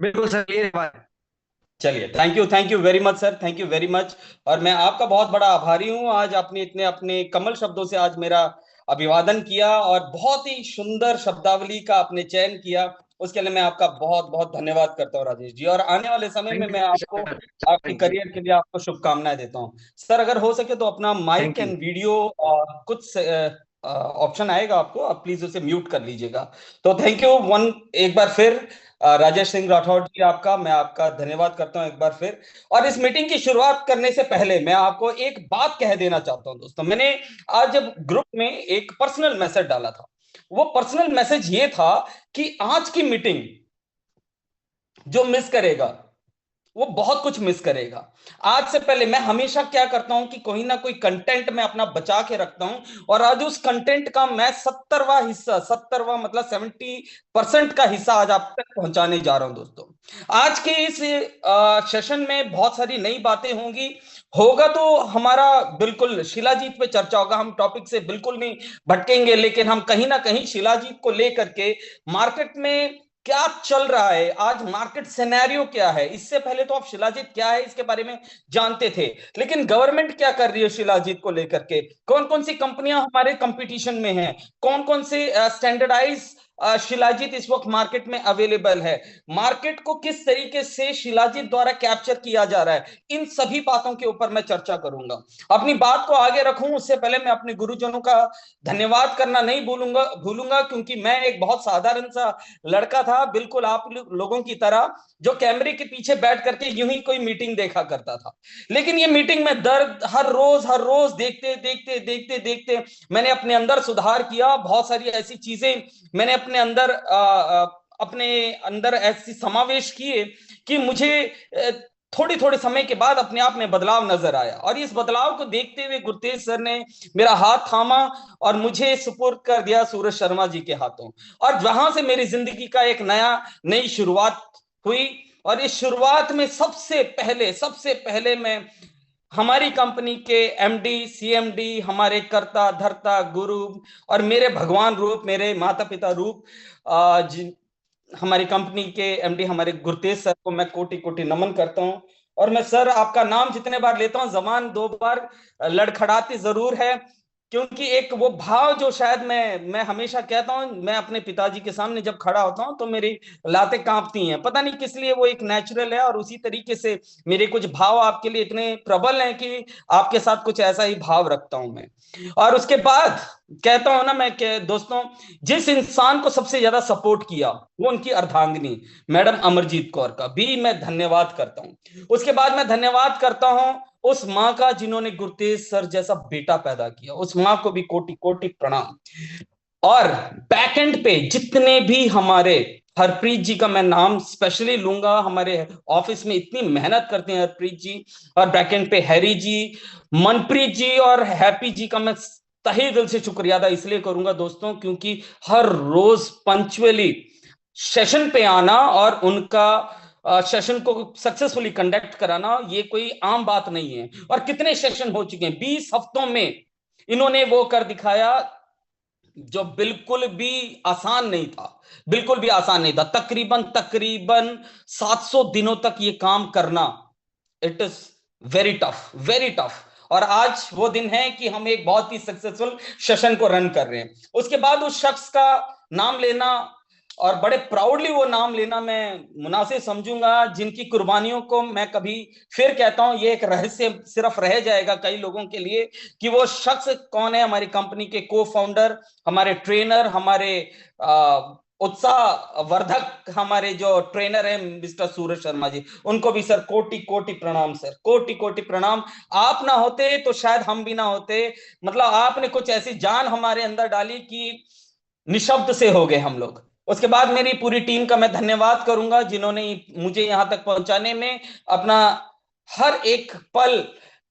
बिल्कुल सर, ये बात। चलिए, thank you very much sir, thank you very much. और मैं आपका बहुत बड़ा आभारी हूँ। आज आपने इतने अपने कमल शब्दों से आज मेरा अभिवादन किया और बहुत ही सुंदर शब्दावली का आपने चयन किया। उसके लिए मैं आपका बहुत बहुत धन्यवाद करता हूँ राजेश जी। और आने वाले समय में थैंक मैं यू आपको सर। आपके थैंक यू। करियर के लिए आपको शुभकामनाएं देता हूँ। सर, अगर हो सके तो अपना mic thank you. And video कुछ ऑप्शन आएगा आपको, आप प्लीज उसे म्यूट कर लीजिएगा। तो थैंक यू वन एक बार फिर। राजेश सिंह राठौड़ जी, आपका मैं आपका धन्यवाद करता हूं एक बार फिर। और इस मीटिंग की शुरुआत करने से पहले मैं आपको एक बात कह देना चाहता हूं दोस्तों। मैंने आज जब ग्रुप में एक पर्सनल मैसेज डाला था, वो पर्सनल मैसेज ये था कि आज की मीटिंग जो मिस करेगा वो बहुत कुछ मिस करेगा। आज से पहले मैं हमेशा क्या करता हूं कि कोई ना कोई कंटेंट मैं अपना बचा के रखता हूं, और आज उस कंटेंट का मैं 70वां हिस्सा, 70वां मतलब 70% का हिस्सा आज आप तक पहुंचाने जा रहा हूं दोस्तों। आज के इस सेशन में बहुत सारी नई बातें होंगी। होगा तो हमारा बिल्कुल शिलाजीत पे चर्चा होगा, हम टॉपिक से बिल्कुल नहीं भटकेंगे, लेकिन हम कहीं ना कहीं शिलाजीत को लेकर के मार्केट में क्या चल रहा है, आज मार्केट सिनेरियो क्या है। इससे पहले तो आप शिलाजीत क्या है इसके बारे में जानते थे, लेकिन गवर्नमेंट क्या कर रही है शिलाजीत को लेकर के, कौन कौन सी कंपनियां हमारे कंपटीशन में हैं, कौन कौन से स्टैंडर्डाइज शिलाजीत इस वक्त मार्केट में अवेलेबल है, मार्केट को किस तरीके से शिलाजीत द्वारा कैप्चर किया जा रहा है, इन सभी बातों के ऊपर मैं चर्चा करूंगा। अपनी बात को आगे रखूं उससे पहले मैं अपने गुरुजनों का धन्यवाद करना नहीं भूलूंगा भूलूंगा क्योंकि मैं एक बहुत साधारण सा लड़का था, बिल्कुल आप लोगों की तरह, जो कैमरे के पीछे बैठ करके यूं ही कोई मीटिंग देखा करता था। लेकिन ये मीटिंग में दर्द हर रोज देखते देखते देखते देखते मैंने अपने अंदर सुधार किया। बहुत सारी ऐसी चीजें मैंने अपने अंदर ऐसी समावेश किए कि मुझे थोड़ी थोड़े समय के बाद अपने आप में बदलाव नजर आया। और इस बदलाव को देखते हुए गुरतेज सर ने मेरा हाथ थामा और मुझे सुपुर्द कर दिया सूरज शर्मा जी के हाथों। और वहां से मेरी जिंदगी का एक नई शुरुआत हुई। और इस शुरुआत में सबसे पहले मैं हमारी कंपनी के एमडी सीएमडी, हमारे कर्ता धर्ता गुरु और मेरे भगवान रूप, मेरे माता पिता रूप, जिन हमारी कंपनी के एमडी हमारे गुरतेज सर को मैं कोटि कोटि नमन करता हूं। और मैं सर आपका नाम जितने बार लेता हूं, जबान दो बार लड़खड़ाती जरूर है, क्योंकि एक वो भाव जो शायद मैं हमेशा कहता हूं, मैं अपने पिताजी के सामने जब खड़ा होता हूं तो मेरी लातें कांपती हैं, पता नहीं किस लिए, वो एक नेचुरल है। और उसी तरीके से मेरे कुछ भाव आपके लिए इतने प्रबल हैं कि आपके साथ कुछ ऐसा ही भाव रखता हूं मैं। और उसके बाद कहता हूं ना मैं कि दोस्तों, जिस इंसान को सबसे ज्यादा सपोर्ट किया वो उनकी अर्धांगिनी मैडम अमरजीत कौर का भी मैं धन्यवाद करता हूं। उसके बाद मैं धन्यवाद करता हूं उस माँ का जिन्होंने गुरतेज सर जैसा बेटा पैदा किया, उस माँ को भी कोटि कोटि प्रणाम। और बैकएंड पे जितने भी हमारे, हरप्रीत जी का मैं नाम स्पेशली लूंगा, हमारे ऑफिस में इतनी मेहनत करते हैं हरप्रीत जी। और बैकएंड पे हैरी जी, मनप्रीत जी और हैप्पी जी का मैं तहे दिल से शुक्रिया अदा इसलिए करूंगा दोस्तों, क्योंकि हर रोज पंक्चुअली सेशन पे आना और उनका सेशन को सक्सेसफुली कंडक्ट कराना ये कोई आम बात नहीं है। और कितने सेशन हो चुके हैं 20 हफ्तों में, इन्होंने वो कर दिखाया जो बिल्कुल भी आसान नहीं था, बिल्कुल भी आसान नहीं था। तकरीबन तकरीबन 700 दिनों तक ये काम करना, it is very tough, very tough. और आज वो दिन है कि हम एक बहुत ही सक्सेसफुल सेशन को रन कर रहे हैं। उसके बाद उस शख्स का नाम लेना और बड़े प्राउडली वो नाम लेना मैं मुनासिब समझूंगा, जिनकी कुर्बानियों को मैं कभी फिर कहता हूं, ये एक रहस्य सिर्फ रह जाएगा कई लोगों के लिए कि वो शख्स कौन है। हमारी कंपनी के को फाउंडर, हमारे ट्रेनर, हमारे उत्साह वर्धक हमारे जो ट्रेनर है मिस्टर सूरज शर्मा जी, उनको भी सर कोटि कोटि प्रणाम, सर कोटि कोटि प्रणाम। आप ना होते तो शायद हम भी ना होते। मतलब आपने कुछ ऐसी जान हमारे अंदर डाली कि निशब्द से हो गए हम लोग। उसके बाद मेरी पूरी टीम का मैं धन्यवाद करूंगा जिन्होंने मुझे यहां तक पहुंचाने में अपना हर एक पल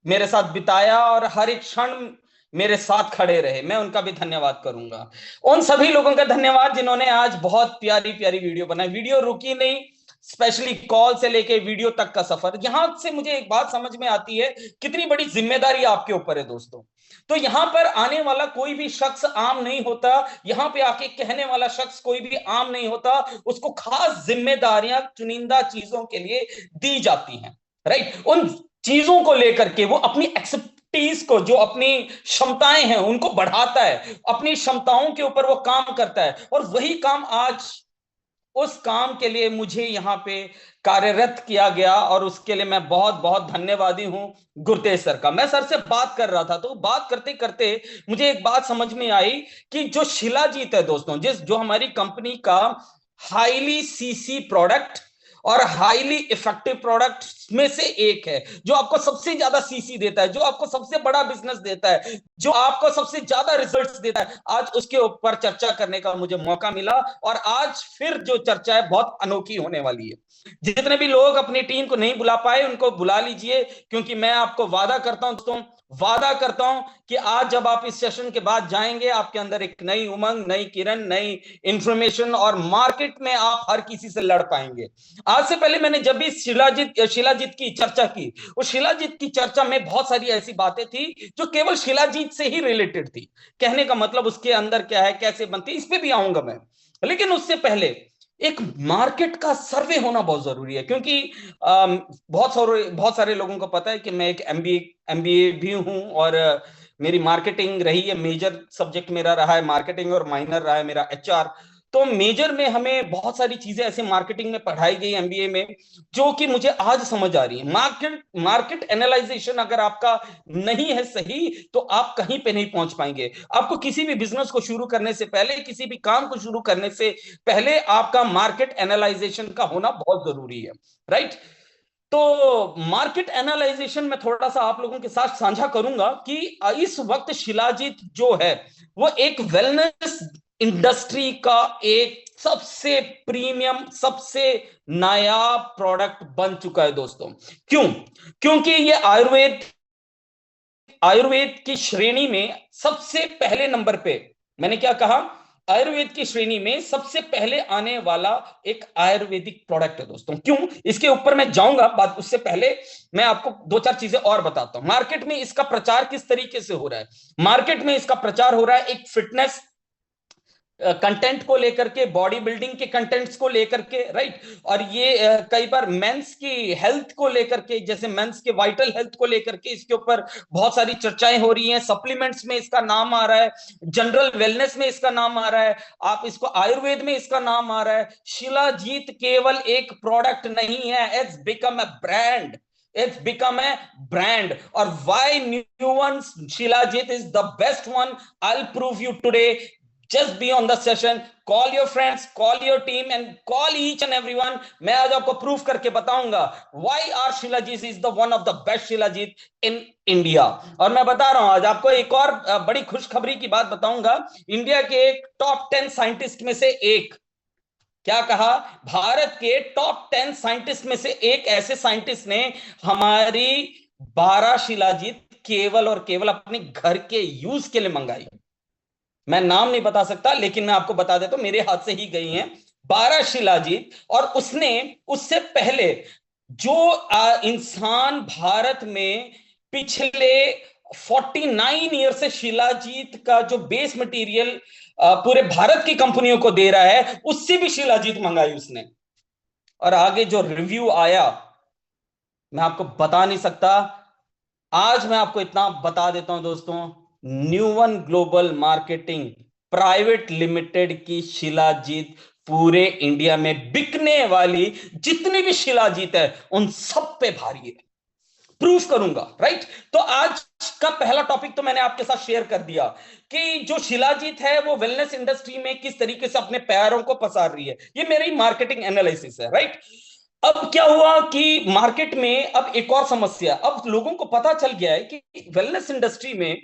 मेरे साथ बिताया और हर एक क्षण मेरे साथ खड़े रहे, मैं उनका भी धन्यवाद करूंगा। उन सभी लोगों का धन्यवाद जिन्होंने आज बहुत प्यारी प्यारी वीडियो बनाई, वीडियो रुकी नहीं, स्पेशली कॉल से लेके वीडियो तक का सफर। यहां से मुझे एक बात समझ में आती है, कितनी बड़ी जिम्मेदारी आपके ऊपर है दोस्तों। तो यहां पर आने वाला कोई भी शख्स आम नहीं होता, यहां पे आके कहने वाला शख्स कोई भी आम नहीं होता, उसको खास जिम्मेदारियां चुनिंदा चीजों के लिए दी जाती हैं, राइट। उन चीजों को लेकर के वो अपनी एक्सेप्टीज को, जो अपनी क्षमताएं हैं उनको बढ़ाता है, अपनी क्षमताओं के ऊपर वो काम करता है, और वही काम आज उस काम के लिए मुझे यहां पे कार्यरत किया गया, और उसके लिए मैं बहुत बहुत धन्यवादी हूं गुरतेज सर का। मैं सर से बात कर रहा था, तो बात करते करते मुझे एक बात समझ में आई कि जो शिलाजीत है दोस्तों, जो हमारी कंपनी का हाईली सीसी प्रोडक्ट और हाईली इफेक्टिव प्रोडक्ट में से एक है, जो आपको सबसे ज्यादा सीसी देता है, जो आपको सबसे बड़ा बिजनेस देता है, जो आपको सबसे ज्यादा रिजल्ट्स देता है, आज उसके ऊपर चर्चा करने का मुझे मौका मिला। और आज फिर जो चर्चा है बहुत अनोखी होने वाली है। जितने भी लोग अपनी टीम को नहीं बुला पाए उनको बुला लीजिए, क्योंकि मैं आपको वादा करता हूं दोस्तों, वादा करता हूं कि आज जब आप इस सेशन के बाद जाएंगे, आपके अंदर एक नई उमंग, नई किरण, नई इंफॉर्मेशन, और मार्केट में आप हर किसी से लड़ पाएंगे। आज से पहले मैंने जब भी शिलाजीत की चर्चा की, उस शिलाजीत की चर्चा में बहुत सारी ऐसी बातें थी जो केवल शिलाजीत से ही रिलेटेड थी। कहने का मतलब उसके अंदर क्या है, कैसे बनती है, इस पे भी आऊंगा मैं। लेकिन उससे पहले एक मार्केट का सर्वे होना बहुत जरूरी है, क्योंकि बहुत सारे लोगों को पता है कि मैं एक एमबीए भी हूं, और मेरी मार्केटिंग रही है, मेजर सब्जेक्ट मेरा रहा है मार्केटिंग, और माइनर रहा है मेरा एचआर। तो मेजर में हमें बहुत सारी चीजें ऐसे मार्केटिंग में पढ़ाई गई एमबीए में, जो कि मुझे आज समझ आ रही है। मार्केट एनालाइजेशन अगर आपका नहीं है सही, तो आप कहीं पे नहीं पहुंच पाएंगे। आपको किसी भी बिजनेस को शुरू करने से पहले, किसी भी काम को शुरू करने से पहले आपका मार्केट एनालाइजेशन का होना बहुत जरूरी है, राइट। तो मार्केट एनालाइजेशन में थोड़ा सा आप लोगों के साथ साझा करूंगा कि इस वक्त शिलाजीत जो है वो एक वेलनेस इंडस्ट्री का एक सबसे प्रीमियम, सबसे नायाब प्रोडक्ट बन चुका है दोस्तों। क्यों? क्योंकि ये आयुर्वेद की श्रेणी में सबसे पहले नंबर पे, मैंने क्या कहा, आयुर्वेद की श्रेणी में सबसे पहले आने वाला एक आयुर्वेदिक प्रोडक्ट है दोस्तों। क्यों? इसके ऊपर मैं जाऊंगा बात, उससे पहले मैं आपको दो चार चीजें और बताता हूं। मार्केट में इसका प्रचार किस तरीके से हो रहा है? मार्केट में इसका प्रचार हो रहा है एक फिटनेस कंटेंट को लेकर के, बॉडी बिल्डिंग के कंटेंट्स को लेकर के, राइट। और ये कई बार मेंस की हेल्थ को लेकर के, जैसे मेंस के वाइटल हेल्थ को लेकर के इसके ऊपर बहुत सारी चर्चाएं हो रही हैं। सप्लीमेंट्स में इसका नाम आ रहा है, जनरल वेलनेस में इसका नाम आ रहा है, आप इसको आयुर्वेद में इसका नाम आ रहा है। शिलाजीत केवल एक प्रोडक्ट नहीं है, it's become a brand, it's become a brand. Or why new one Shilajit is the best one, I'll prove you today. Just be on the session, call your friends, call your team, and call each and everyone. मैं आज आपको proof करके बताऊंगा why our Shilajit is the one of the best Shilajit in India. और मैं बता रहा हूं आज आपको एक और बड़ी खुशखबरी की बात बताऊंगा। इंडिया के एक टॉप 10 साइंटिस्ट में से एक, क्या कहा, भारत के टॉप 10 साइंटिस्ट में से एक ऐसे साइंटिस्ट ने हमारी 12 शिलाजीत केवल और केवल अपने घर के यूज के लिए मंगाई। मैं नाम नहीं बता सकता, लेकिन मैं आपको बता देता हूं, मेरे हाथ से ही गई हैं 12 शिलाजीत। और उसने उससे पहले जो इंसान भारत में पिछले 49 ईयर से शिलाजीत का जो बेस मटेरियल पूरे भारत की कंपनियों को दे रहा है, उससे भी शिलाजीत मंगाई उसने। और आगे जो रिव्यू आया मैं आपको बता नहीं सकता। आज मैं आपको इतना बता देता हूं दोस्तों, new one global marketing private limited की शिलाजीत पूरे इंडिया में बिकने वाली जितनी भी शिलाजीत है उन सब पे भारी है। प्रूफ करूंगा, राइट। तो आज का पहला टॉपिक तो मैंने आपके साथ शेयर कर दिया कि जो शिलाजीत है वो वेलनेस इंडस्ट्री में किस तरीके से अपने पैरों को पसार रही है। ये मेरी मार्केटिंग एनालिसिस है, राइट। अब क्या हुआ कि मार्केट में अब एक और समस्या, अब लोगों को पता चल गया है कि वेलनेस इंडस्ट्री में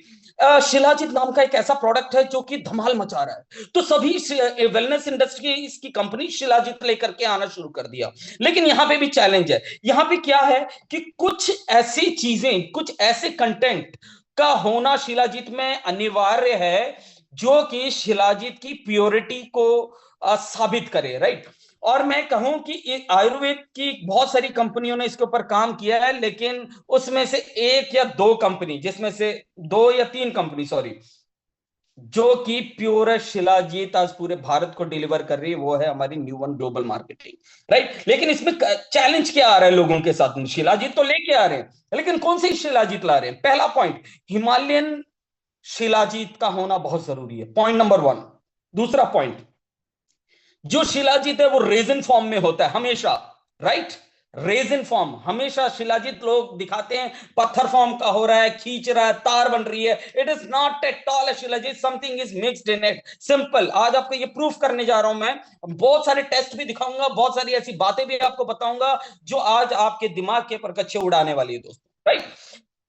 शिलाजीत नाम का एक ऐसा प्रोडक्ट है जो कि धमाल मचा रहा है। तो सभी वेलनेस इंडस्ट्री इसकी कंपनी शिलाजीत लेकर के आना शुरू कर दिया। लेकिन यहां पे भी चैलेंज है। यहां पे क्या है कि कुछ ऐसी चीजें, कुछ ऐसे कंटेंट का होना शिलाजीत में अनिवार्य है जो कि शिलाजीत की प्योरिटी को साबित करे, राइट। और मैं कहूं कि आयुर्वेद की बहुत सारी कंपनियों ने इसके ऊपर काम किया है, लेकिन उसमें से एक या दो कंपनी, जिसमें से दो या तीन कंपनी सॉरी, जो कि प्योर शिलाजीत आज पूरे भारत को डिलीवर कर रही है, वो है हमारी new one global marketing. Right, लेकिन इसमें चैलेंज क्या आ रहा है लोगों के साथ? शिलाजीत तो लेके आ रहे हैं, लेकिन कौन सी शिलाजीत ला रहे हैं? पहला पॉइंट, हिमालयन शिलाजीत का होना बहुत जरूरी है, पॉइंट नंबर वन। दूसरा पॉइंट, जो शिलाजीत है वो रेजिन फॉर्म में होता है हमेशा। राइट, रेजिन फॉर्म हमेशा शिलाजीत लोग दिखाते हैं पत्थर फॉर्म का हो रहा है, खींच रहा है, तार बन रही है। It is not at all a shilajit, something is mixed in it. Simple, आज आपको ये प्रूफ करने जा रहा हूं मैं, बहुत सारे टेस्ट भी दिखाऊंगा, बहुत सारी ऐसी बातें भी आपको बताऊंगा जो आज आपके दिमाग के परकच्चे उड़ाने वाली है दोस्तों। राइट,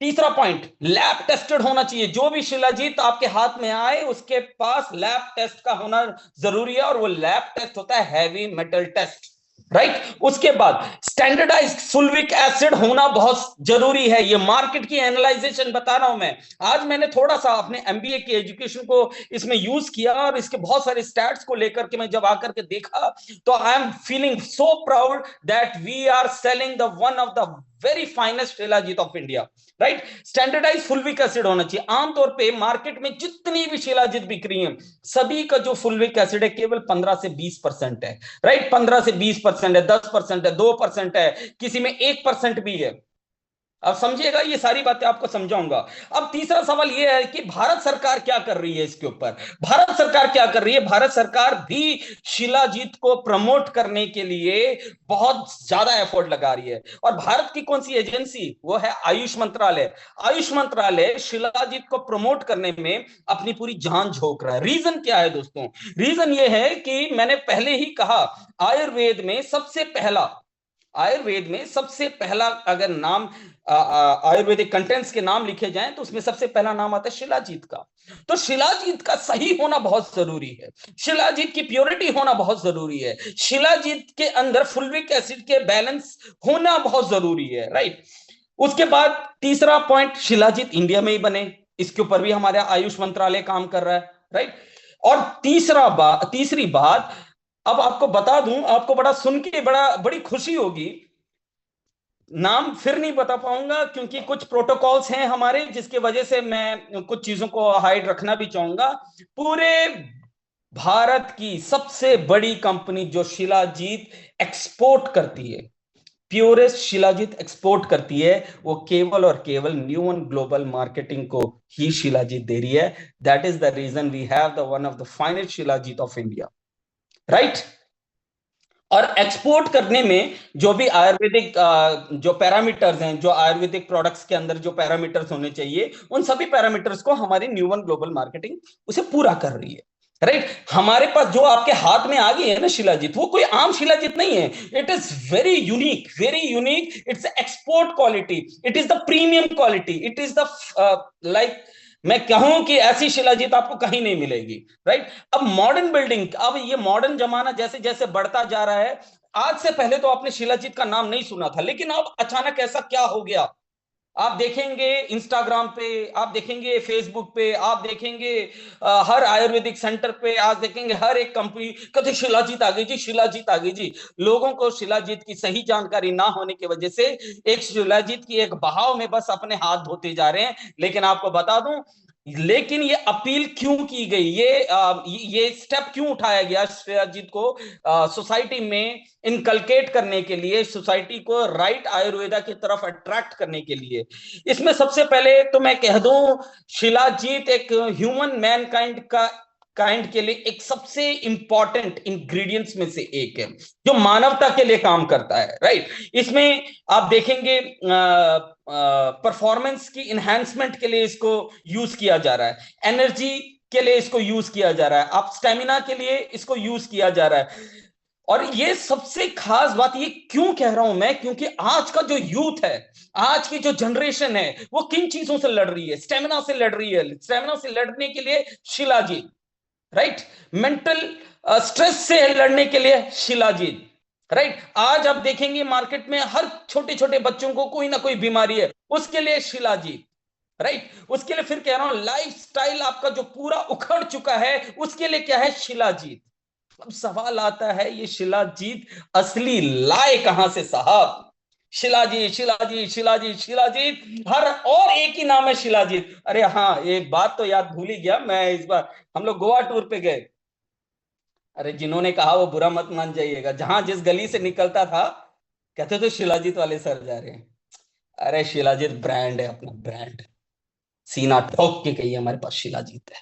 तीसरा पॉइंट, लैब टेस्टेड होना चाहिए। जो भी शिलाजीत आपके हाथ में आए उसके पास लैब टेस्ट का होना जरूरी है, और वो लैब टेस्ट होता है हैवी मेटल टेस्ट। राइट, उसके बाद स्टैंडर्डाइज्ड फुलविक एसिड होना बहुत जरूरी है। ये मार्केट की एनालाइजेशन बता रहा हूं मैं। आज मैंने थोड़ा सा अपने एमबीए की एजुकेशन को इसमें यूज किया, और इसके बहुत सारे स्टैट्स को लेकर के मैं जब आकर के देखा, तो I am feeling so proud that we are selling the one of the very finest shilajit of India. Right, standardise fulvic acid होना चाहिए। आमतौर पे मार्केट में जितनी भी शिलाजीत बिक रही है, सभी का जो फुलविक एसिड है केवल 15 से 20% है। राइट, 15 से 20% है, 10% है, 2% है, किसी में 1% भी है। अब समझिएगा, ये सारी बातें आपको समझाऊंगा। अब तीसरा सवाल यह है कि भारत सरकार क्या कर रही है इसके ऊपर? भारत सरकार क्या कर रही है? भारत सरकार भी शिलाजीत को प्रमोट करने के लिए बहुत ज्यादा एफर्ट लगा रही है। और भारत की कौन सी एजेंसी? वो है आयुष मंत्रालय। आयुष मंत्रालय शिलाजीत को प्रमोट करने में अपनी पूरी जान झोंक रहा है। रीजन क्या है दोस्तों? रीजन यह है कि मैंने पहले ही कहा, आयुर्वेद में सबसे पहला अगर नाम आयुर्वेदिक कंटेंट्स के नाम लिखे जाएं, तो उसमें सबसे पहला नाम आता है शिलाजीत का। तो शिलाजीत का सही होना बहुत जरूरी है, शिलाजीत की प्योरिटी होना बहुत जरूरी है, शिलाजीत के अंदर फुलविक एसिड के बैलेंस होना बहुत जरूरी है। राइट, उसके बाद तीसरा पॉइंट, शिलाजीत इंडिया में ही बने, इसके ऊपर भी हमारे आयुष मंत्रालय काम कर रहा है। राइट, और तीसरी बात, अब आपको बता दूं, आपको बड़ा सुन के बड़ी खुशी होगी। नाम फिर नहीं बता पाऊंगा क्योंकि कुछ प्रोटोकॉल्स हैं हमारे, जिसकी वजह से मैं कुछ चीजों को हाइड रखना भी चाहूंगा। पूरे भारत की सबसे बड़ी कंपनी जो शिलाजीत एक्सपोर्ट करती है, प्योरेस्ट शिलाजीत एक्सपोर्ट करती है, वो केवल और केवल न्यू वन ग्लोबल मार्केटिंग को ही शिलाजीत दे रही है। That is the reason we have the one of the finest shilajit of India. Right, और एक्सपोर्ट करने में जो भी आयुर्वेदिक जो पैरामीटर्स हैं, जो आयुर्वेदिक प्रोडक्ट्स के अंदर जो पैरामीटर्स होने चाहिए, उन सभी पैरामीटर्स को हमारी न्यू वन ग्लोबल मार्केटिंग उसे पूरा कर रही है। राइट, हमारे पास जो आपके हाथ में आ गई है ना शिलाजीत, वो कोई आम शिलाजीत नहीं है। It is very unique, very unique. It's export quality, it is the premium quality, it is the like, मैं कहूं कि ऐसी शिलाजीत आपको कहीं नहीं मिलेगी। राइट, अब मॉडर्न बिल्डिंग, अब ये मॉडर्न जमाना जैसे जैसे बढ़ता जा रहा है, आज से पहले तो आपने शिलाजीत का नाम नहीं सुना था, लेकिन अब अचानक ऐसा क्या हो गया? आप देखेंगे इंस्टाग्राम पे, आप देखेंगे फेसबुक पे, आप देखेंगे हर आयुर्वेदिक सेंटर पे, आज देखेंगे हर एक कंपनी कहते शिलाजीत आ गई जी, शिलाजीत आ गई जी। लोगों को शिलाजीत की सही जानकारी ना होने की वजह से एक शिलाजीत की एक बहाव में बस अपने हाथ धोते जा रहे हैं। लेकिन आपको बता दूं, लेकिन ये अपील क्यों की गई, ये स्टेप क्यों उठाया गया शिलाजीत को सोसाइटी में इनकलकेट करने के लिए, सोसाइटी को राइट आयुर्वेदा की तरफ अट्रैक्ट करने के लिए? इसमें सबसे पहले तो मैं कह दूं, शिलाजीत एक ह्यूमन मैनकाइंड के लिए एक सबसे इंपॉर्टेंट इंग्रेडिएंट्स में से एक है, जो मानवता के लिए काम करता है। राइट, इसमें आप देखेंगे परफॉर्मेंस की इनहैंसमेंट के लिए इसको यूज किया जा रहा है, एनर्जी के लिए इसको यूज किया जा रहा है, आप स्टेमिना के लिए इसको यूज किया जा रहा है। और ये सबसे खास बात ये क्यों कह रहा हूं मैं, क्योंकि आज का जो यूथ है, आज की जो जनरेशन है, वो किन चीजों से लड़ रही है? स्टेमिना से लड़ रही है। स्टेमिना से लड़ने के लिए शिलाजीत। राइट, मेंटल स्ट्रेस से लड़ने के लिए शिलाजीत। राइट, आज आप देखेंगे मार्केट में हर छोटे छोटे बच्चों को कोई ना कोई बीमारी है, उसके लिए शिलाजीत। राइट, उसके लिए फिर कह रहा हूं लाइफ स्टाइल आपका जो पूरा उखड़ चुका है, उसके लिए क्या है? शिलाजीत। अब सवाल आता है, ये शिलाजीत असली लाए कहां से साहब? शिलाजीत शिलाजीत शिलाजीत शिलाजीत, हर और एक ही नाम है शिलाजीत। अरे हाँ, एक बात तो याद भूल ही गया मैं, इस बार हम लोग गोवा टूर पे गए। अरे जिन्होंने कहा वो बुरा मत मान जाइएगा, जहां जिस गली से निकलता था कहते थे शिलाजीत वाले सर जा रहे हैं। अरे शिलाजीत ब्रांड है, अपना ब्रांड। सीना ठोक के कही हमारे पास शिलाजीत है।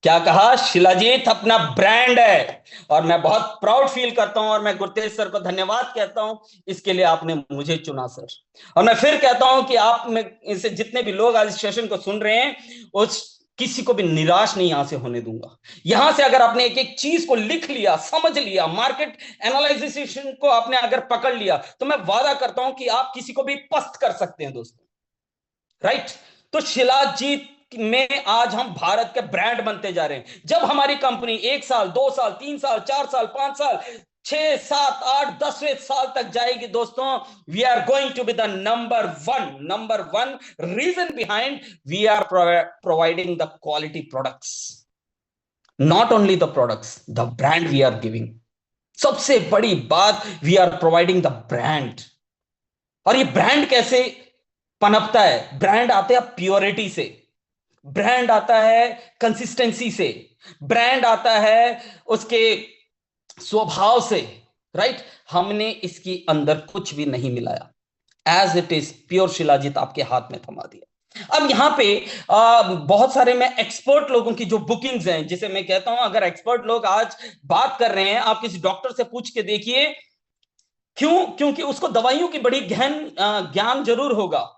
क्या कहा? शिलाजीत अपना ब्रांड है। और मैं बहुत प्राउड फील करता हूं, और मैं गुरतेज सर को धन्यवाद कहता हूं, इसके लिए आपने मुझे चुना सर। और मैं फिर कहता हूं कि आप में इसे जितने भी लोग आज इस सेशन को सुन रहे हैं, उस किसी को भी निराश नहीं यहां से होने दूंगा। यहां से अगर आपने एक एक चीज को लिख लिया, समझ लिया, मार्केट एनालिसिस को आपने अगर पकड़ लिया, तो मैं वादा करता हूं कि आप किसी को भी पस्त कर सकते हैं दोस्तों। राइट? तो शिलाजीत में आज हम भारत के ब्रांड बनते जा रहे हैं। जब हमारी कंपनी 1 साल 2 साल 3 साल 4 साल 5 साल 6 7 8 10वें साल तक जाएगी दोस्तों, we are going to be the number one reason behind, we are providing the quality products, not only the products, the brand we are giving. सबसे बड़ी बात, we are providing the brand. और ये ब्रांड कैसे पनपता है? Brand आता है प्योरिटी से, ब्रांड आता है कंसिस्टेंसी से, ब्रांड आता है उसके स्वभाव से। राइट? हमने इसके अंदर कुछ भी नहीं मिलाया, as it is pure shilajit आपके हाथ में थमा दिया। अब यहां पे बहुत सारे मैं एक्सपर्ट लोगों की जो बुकिंग्स हैं, जिसे मैं कहता हूं, अगर एक्सपर्ट लोग आज बात कर रहे हैं, आप किसी डॉक्टर से पूछ के देखिए, क्यों? क्योंकि उसको दवाइयों की बड़ी गहन ज्ञान जरूर होगा,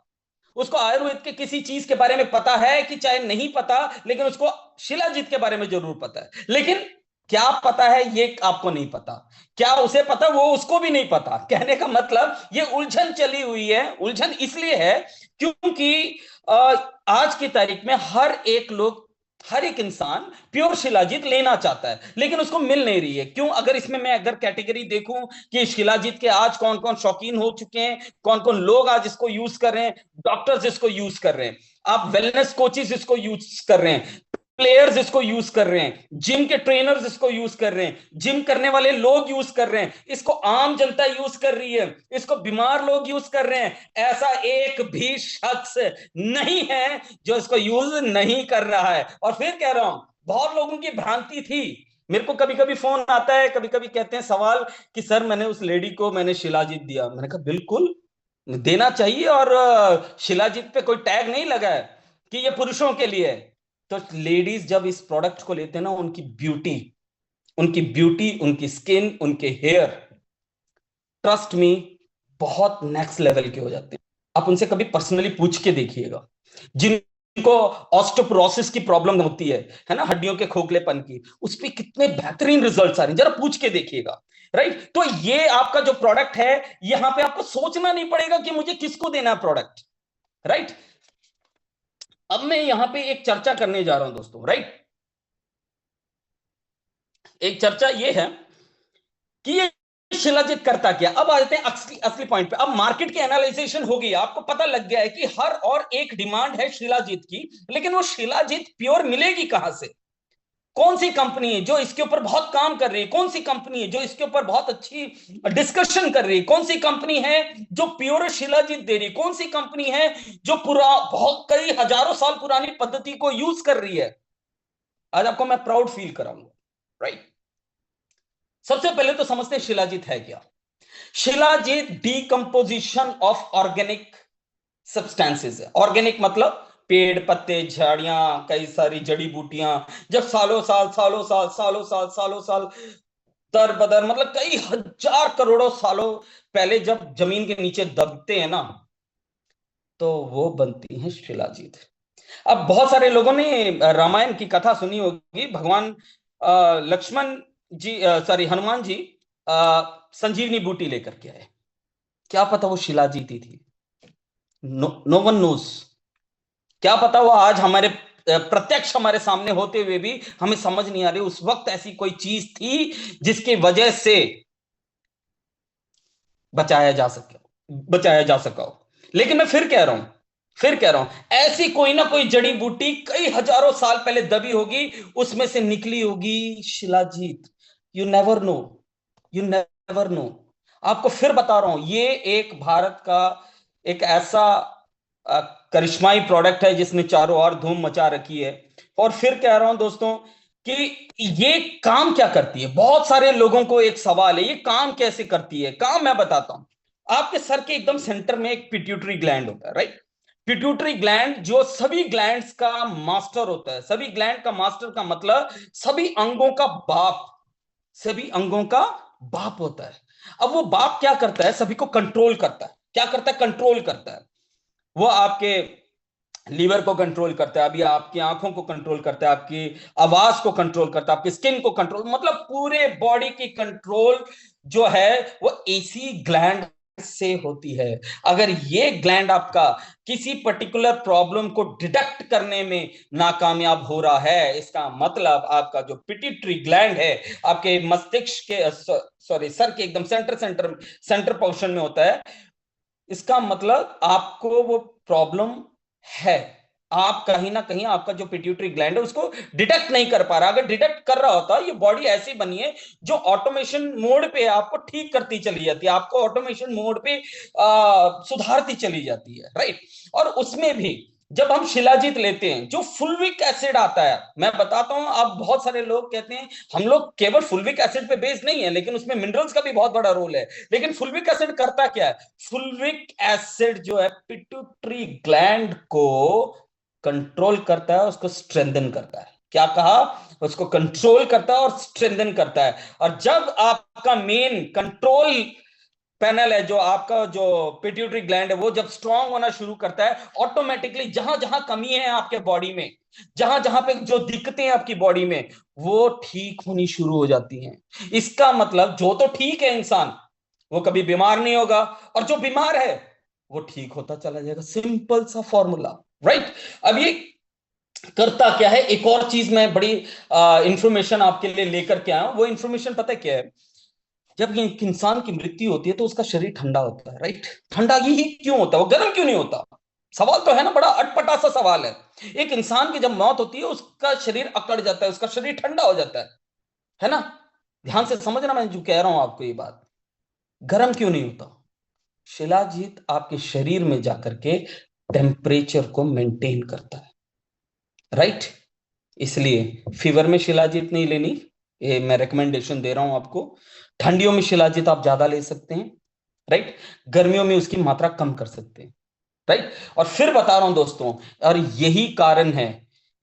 उसको आयुर्वेद के किसी चीज के बारे में पता है कि चाहे नहीं पता, लेकिन उसको शिलाजीत के बारे में जरूर पता है। लेकिन क्या पता है ये आपको नहीं पता, क्या उसे पता वो उसको भी नहीं पता। कहने का मतलब ये उलझन चली हुई है। उलझन इसलिए है क्योंकि आज की तारीख में हर एक इंसान प्योर शिलाजीत लेना चाहता है, लेकिन उसको मिल नहीं रही है। क्यों? अगर इसमें मैं अगर कैटेगरी देखूं कि शिलाजीत के आज कौन कौन शौकीन हो चुके हैं, कौन कौन लोग आज इसको यूज कर रहे हैं, डॉक्टर्स इसको यूज कर रहे हैं, आप वेलनेस कोचेस इसको यूज कर रहे हैं, प्लेयर्स इसको यूज कर रहे हैं, जिम के ट्रेनर्स इसको यूज कर रहे हैं, जिम करने वाले लोग यूज कर रहे हैं, इसको आम जनता यूज कर रही है, इसको बीमार लोग यूज कर रहे हैं। ऐसा एक भी शख्स नहीं है जो इसको यूज नहीं कर रहा है। और फिर कह रहा हूं, बहुत लोगों की भ्रांति थी। मेरे को कभी कभी फोन आता है, कभी कभी कहते हैं सवाल कि सर मैंने उस लेडी को मैंने शिलाजीत दिया। मैंने कहा बिल्कुल देना चाहिए, और शिलाजीत पे कोई टैग नहीं लगा है कि ये पुरुषों के लिए है। तो लेडीज जब इस प्रोडक्ट को लेते हैं ना, उनकी ब्यूटी उनकी स्किन, उनके हेयर, ट्रस्ट मी, बहुत नेक्स्ट लेवल के हो जाते हैं। आप उनसे कभी पर्सनली पूछ के देखिएगा, जिनको ऑस्टियोपोरोसिस की प्रॉब्लम होती है ना, हड्डियों के खोखलेपन की, उस पर कितने बेहतरीन रिजल्ट्स आ रहे हैं, जरा पूछ के देखिएगा। राइट? तो ये आपका जो प्रोडक्ट है, यहां पे आपको सोचना नहीं पड़ेगा कि मुझे किसको देना है प्रोडक्ट। राइट? अब मैं यहां पे एक चर्चा करने जा रहा हूं दोस्तों। राइट? एक चर्चा ये है कि ये शिलाजीत करता क्या। अब आ जाते हैं असली असली पॉइंट पे। अब मार्केट की एनालाइजेशन हो गई, आपको पता लग गया है कि हर और एक डिमांड है शिलाजीत की, लेकिन वो शिलाजीत प्योर मिलेगी कहां से? कौन सी कंपनी है जो इसके ऊपर बहुत काम कर रही है? कौन सी कंपनी है जो इसके ऊपर बहुत अच्छी डिस्कशन कर रही है? कौन सी कंपनी है जो प्योर शिलाजीत दे रही है? कौन सी कंपनी है जो पूरा बहुत कई हजारों साल पुरानी पद्धति को यूज कर रही है? आज आपको मैं प्राउड फील कराऊंगा। राइट? सबसे पहले तो समझते हैं शिलाजीत है क्या। Shilajit decomposition of organic substances है। ऑर्गेनिक मतलब पेड़ पत्ते झाड़ियां, कई सारी जड़ी बूटियां, जब सालों साल दर बदर, मतलब कई हजार करोड़ों सालों पहले जब जमीन के नीचे दबते हैं ना, तो वो बनती है शिलाजीत। अब बहुत सारे लोगों ने रामायण की कथा सुनी होगी। भगवान लक्ष्मण जी, सॉरी हनुमान जी, संजीवनी बूटी लेकर के आए। क्या पता वो शिलाजीत ही थी? No one knows. क्या पता वो आज हमारे प्रत्यक्ष हमारे सामने होते हुए भी हमें समझ नहीं आ रही, उस वक्त ऐसी कोई चीज थी जिसकी वजह से बचाया जा सका हो। लेकिन मैं फिर कह रहा हूं ऐसी कोई ना कोई जड़ी बूटी कई हजारों साल पहले दबी होगी, उसमें से निकली होगी shilajit. You never know, you never know. आपको फिर बता रहा हूं, ये एक भारत का एक ऐसा अ, करिश्माई प्रोडक्ट है जिसने चारों ओर धूम मचा रखी है। और फिर कह रहा हूं दोस्तों कि ये काम क्या करती है। बहुत सारे लोगों को एक सवाल है, ये काम कैसे करती है। काम मैं बताता हूं। आपके सर के एकदम सेंटर में एक पिट्यूटरी ग्लैंड होता है, राइट। पिट्यूटरी ग्लैंड जो सभी ग्लैंड्स का मास्टर होता है। सभी ग्लैंड का मास्टर का मतलब सभी अंगों का बाप, सभी अंगों का बाप होता है। अब वो बाप क्या करता है, सभी को कंट्रोल करता है। क्या करता है, कंट्रोल करता है। वो आपके लीवर को कंट्रोल करता है, अभी आपकी आंखों को कंट्रोल करता है, आपकी आवाज को कंट्रोल करता है, आपकी स्किन को कंट्रोल, मतलब पूरे बॉडी की कंट्रोल जो है वो इसी ग्लैंड से होती है। अगर ये ग्लैंड आपका किसी पर्टिकुलर प्रॉब्लम को डिटेक्ट करने में नाकामयाब हो रहा है, इसका मतलब आपका जो पिट्यूटरी ग्लैंड है आपके मस्तिष्क के सॉरी सर के एकदम सेंटर पोर्शन में होता है। इसका मतलब आपको वो प्रॉब्लम है। आप कहीं ना कहीं आपका जो पिट्यूटरी ग्लैंड है उसको डिटेक्ट नहीं कर पा रहा। अगर डिटेक्ट कर रहा होता, ये बॉडी ऐसी बनी है जो ऑटोमेशन मोड पे आपको ठीक करती चली जाती है, आपको ऑटोमेशन मोड पे सुधारती चली जाती है, राइट। और उसमें भी जब हम शिलाजीत लेते हैं, जो फुल्विक एसिड आता है, मैं बताता हूं। आप बहुत सारे लोग कहते हैं हम लोग केवल फुल्विक एसिड पे बेस्ड नहीं है, लेकिन उसमें मिनरल्स का भी बहुत बड़ा रोल है। लेकिन फुल्विक एसिड करता क्या है, फुल्विक एसिड जो है पिट्यूटरी ग्लैंड को कंट्रोल करता है, उसको स्ट्रेंथन करता है। क्या कहा, उसको कंट्रोल करता है और स्ट्रेंथन करता है। और जब आपका मेन कंट्रोल पैनल है, जो आपका जो पिट्यूटरी ग्लैंड है, वो जब स्ट्रांग होना शुरू करता है, ऑटोमेटिकली जहां जहां कमी है आपके बॉडी में, जहां जहां पे जो दिक्कतें हैं आपकी बॉडी में, वो ठीक होनी शुरू हो जाती हैं। इसका मतलब जो तो ठीक है इंसान, वो कभी बीमार नहीं होगा, और जो बीमार है वो ठीक होता चला जाएगा। सिंपल सा फॉर्मूला, राइट। अब ये करता क्या है, एक और चीज मैं बड़ी इंफॉर्मेशन आपके लिए लेकर के आया हूं। वो इंफॉर्मेशन पता है क्या है, जब एक इंसान की मृत्यु होती है तो उसका शरीर ठंडा होता है, राइट। ठंडा ही क्यों होता है, वो गर्म क्यों नहीं होता। सवाल तो है ना, बड़ा अटपटा सा सवाल है। एक इंसान की जब मौत होती है उसका शरीर अकड़ जाता है, उसका शरीर ठंडा हो जाता है ना। ध्यान से समझना, मैं जो कह रहा हूं आपको ये बात, गर्म क्यों नहीं होता। शिलाजीत आपके शरीर में जाकर के टेम्परेचर को मेंटेन करता है, राइट। इसलिए फीवर में शिलाजीत नहीं लेनी, ये मैं रिकमेंडेशन दे रहा हूं आपको। ठंडियों में शिलाजीत आप ज्यादा ले सकते हैं, राइट। गर्मियों में उसकी मात्रा कम कर सकते हैं, राइट। और फिर बता रहा हूं दोस्तों, और यही कारण है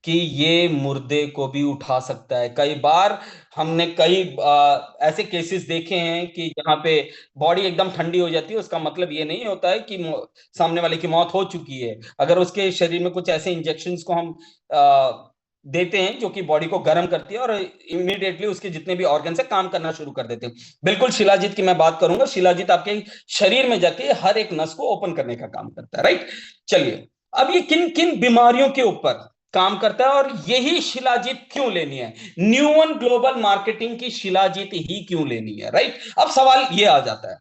कि ये मुर्दे को भी उठा सकता है। कई बार हमने कई ऐसे केसेस देखे हैं कि जहां पे बॉडी एकदम ठंडी हो जाती है, उसका मतलब ये नहीं होता है कि सामने वाले की मौत हो चुकी है। अगर उसके शरीर में कुछ ऐसे इंजेक्शंस को हम देते हैं जो कि बॉडी को गर्म करती है, और इमीडिएटली उसके जितने भी ऑर्गन है काम करना शुरू कर देते हैं। बिल्कुल शिलाजीत की मैं बात करूंगा। शिलाजीत आपके शरीर में जाके हर एक नस को ओपन करने का काम करता है, राइट। चलिए, अब ये किन किन बीमारियों के ऊपर काम करता है और यही शिलाजीत क्यों लेनी है, न्यूवन ग्लोबल मार्केटिंग की शिलाजीत ही क्यों लेनी है, राइट। अब सवाल ये आ जाता है,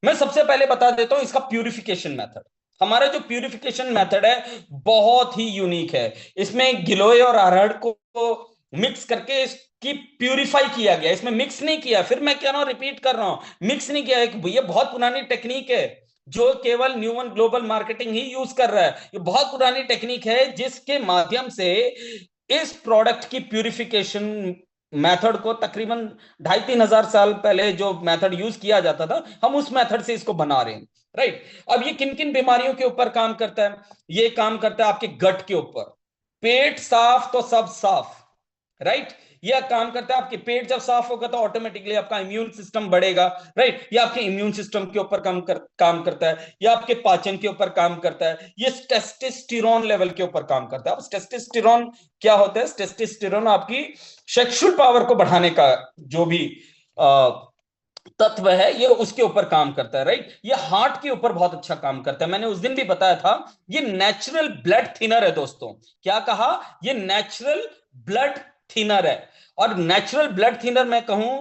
मैं सबसे पहले बता देता हूं इसका प्यूरिफिकेशन मेथड। हमारा जो प्यूरिफिकेशन मेथड है बहुत ही यूनिक है। इसमें गिलोय और अरहर को मिक्स करके इसकी प्यूरिफाई किया गया। इसमें मिक्स नहीं किया, फिर मैं कह रहा हूं, रिपीट कर रहा हूं, मिक्स नहीं किया। ये बहुत पुरानी टेक्निक है जो केवल न्यूमन ग्लोबल मार्केटिंग ही यूज कर रहा है। ये बहुत पुरानी टेक्निक है जिसके माध्यम से इस प्रोडक्ट की प्यूरिफिकेशन मेथड को तकरीबन 2,500-3,000 साल पहले जो मेथड यूज किया जाता था, हम उस मेथड से इसको बना रहे हैं, राइट। अब ये किन किन बीमारियों के ऊपर काम करता है, ये काम करता है आपके गट के ऊपर। पेट साफ तो सब साफ, राइट। यह काम करता है, आपके पेट जब साफ होगा तो ऑटोमेटिकली आपका इम्यून सिस्टम बढ़ेगा, राइट। ये आपके इम्यून सिस्टम के ऊपर काम करता है, ये आपके पाचन के ऊपर काम करता है, ये टेस्टोस्टेरोन लेवल के ऊपर काम करता है। अब टेस्टोस्टेरोन क्या होता है, टेस्टोस्टेरोन आपकी सेक्सुअल पावर को बढ़ाने का जो भी तत्व है, ये उसके ऊपर काम करता है, राइट। ये हार्ट के ऊपर बहुत अच्छा काम करता है। मैंने उस दिन भी बताया था, ये नेचुरल ब्लड थिनर है दोस्तों। क्या कहा, ये नेचुरल ब्लड थिनर है। और नेचुरल ब्लड थिनर मैं कहूं,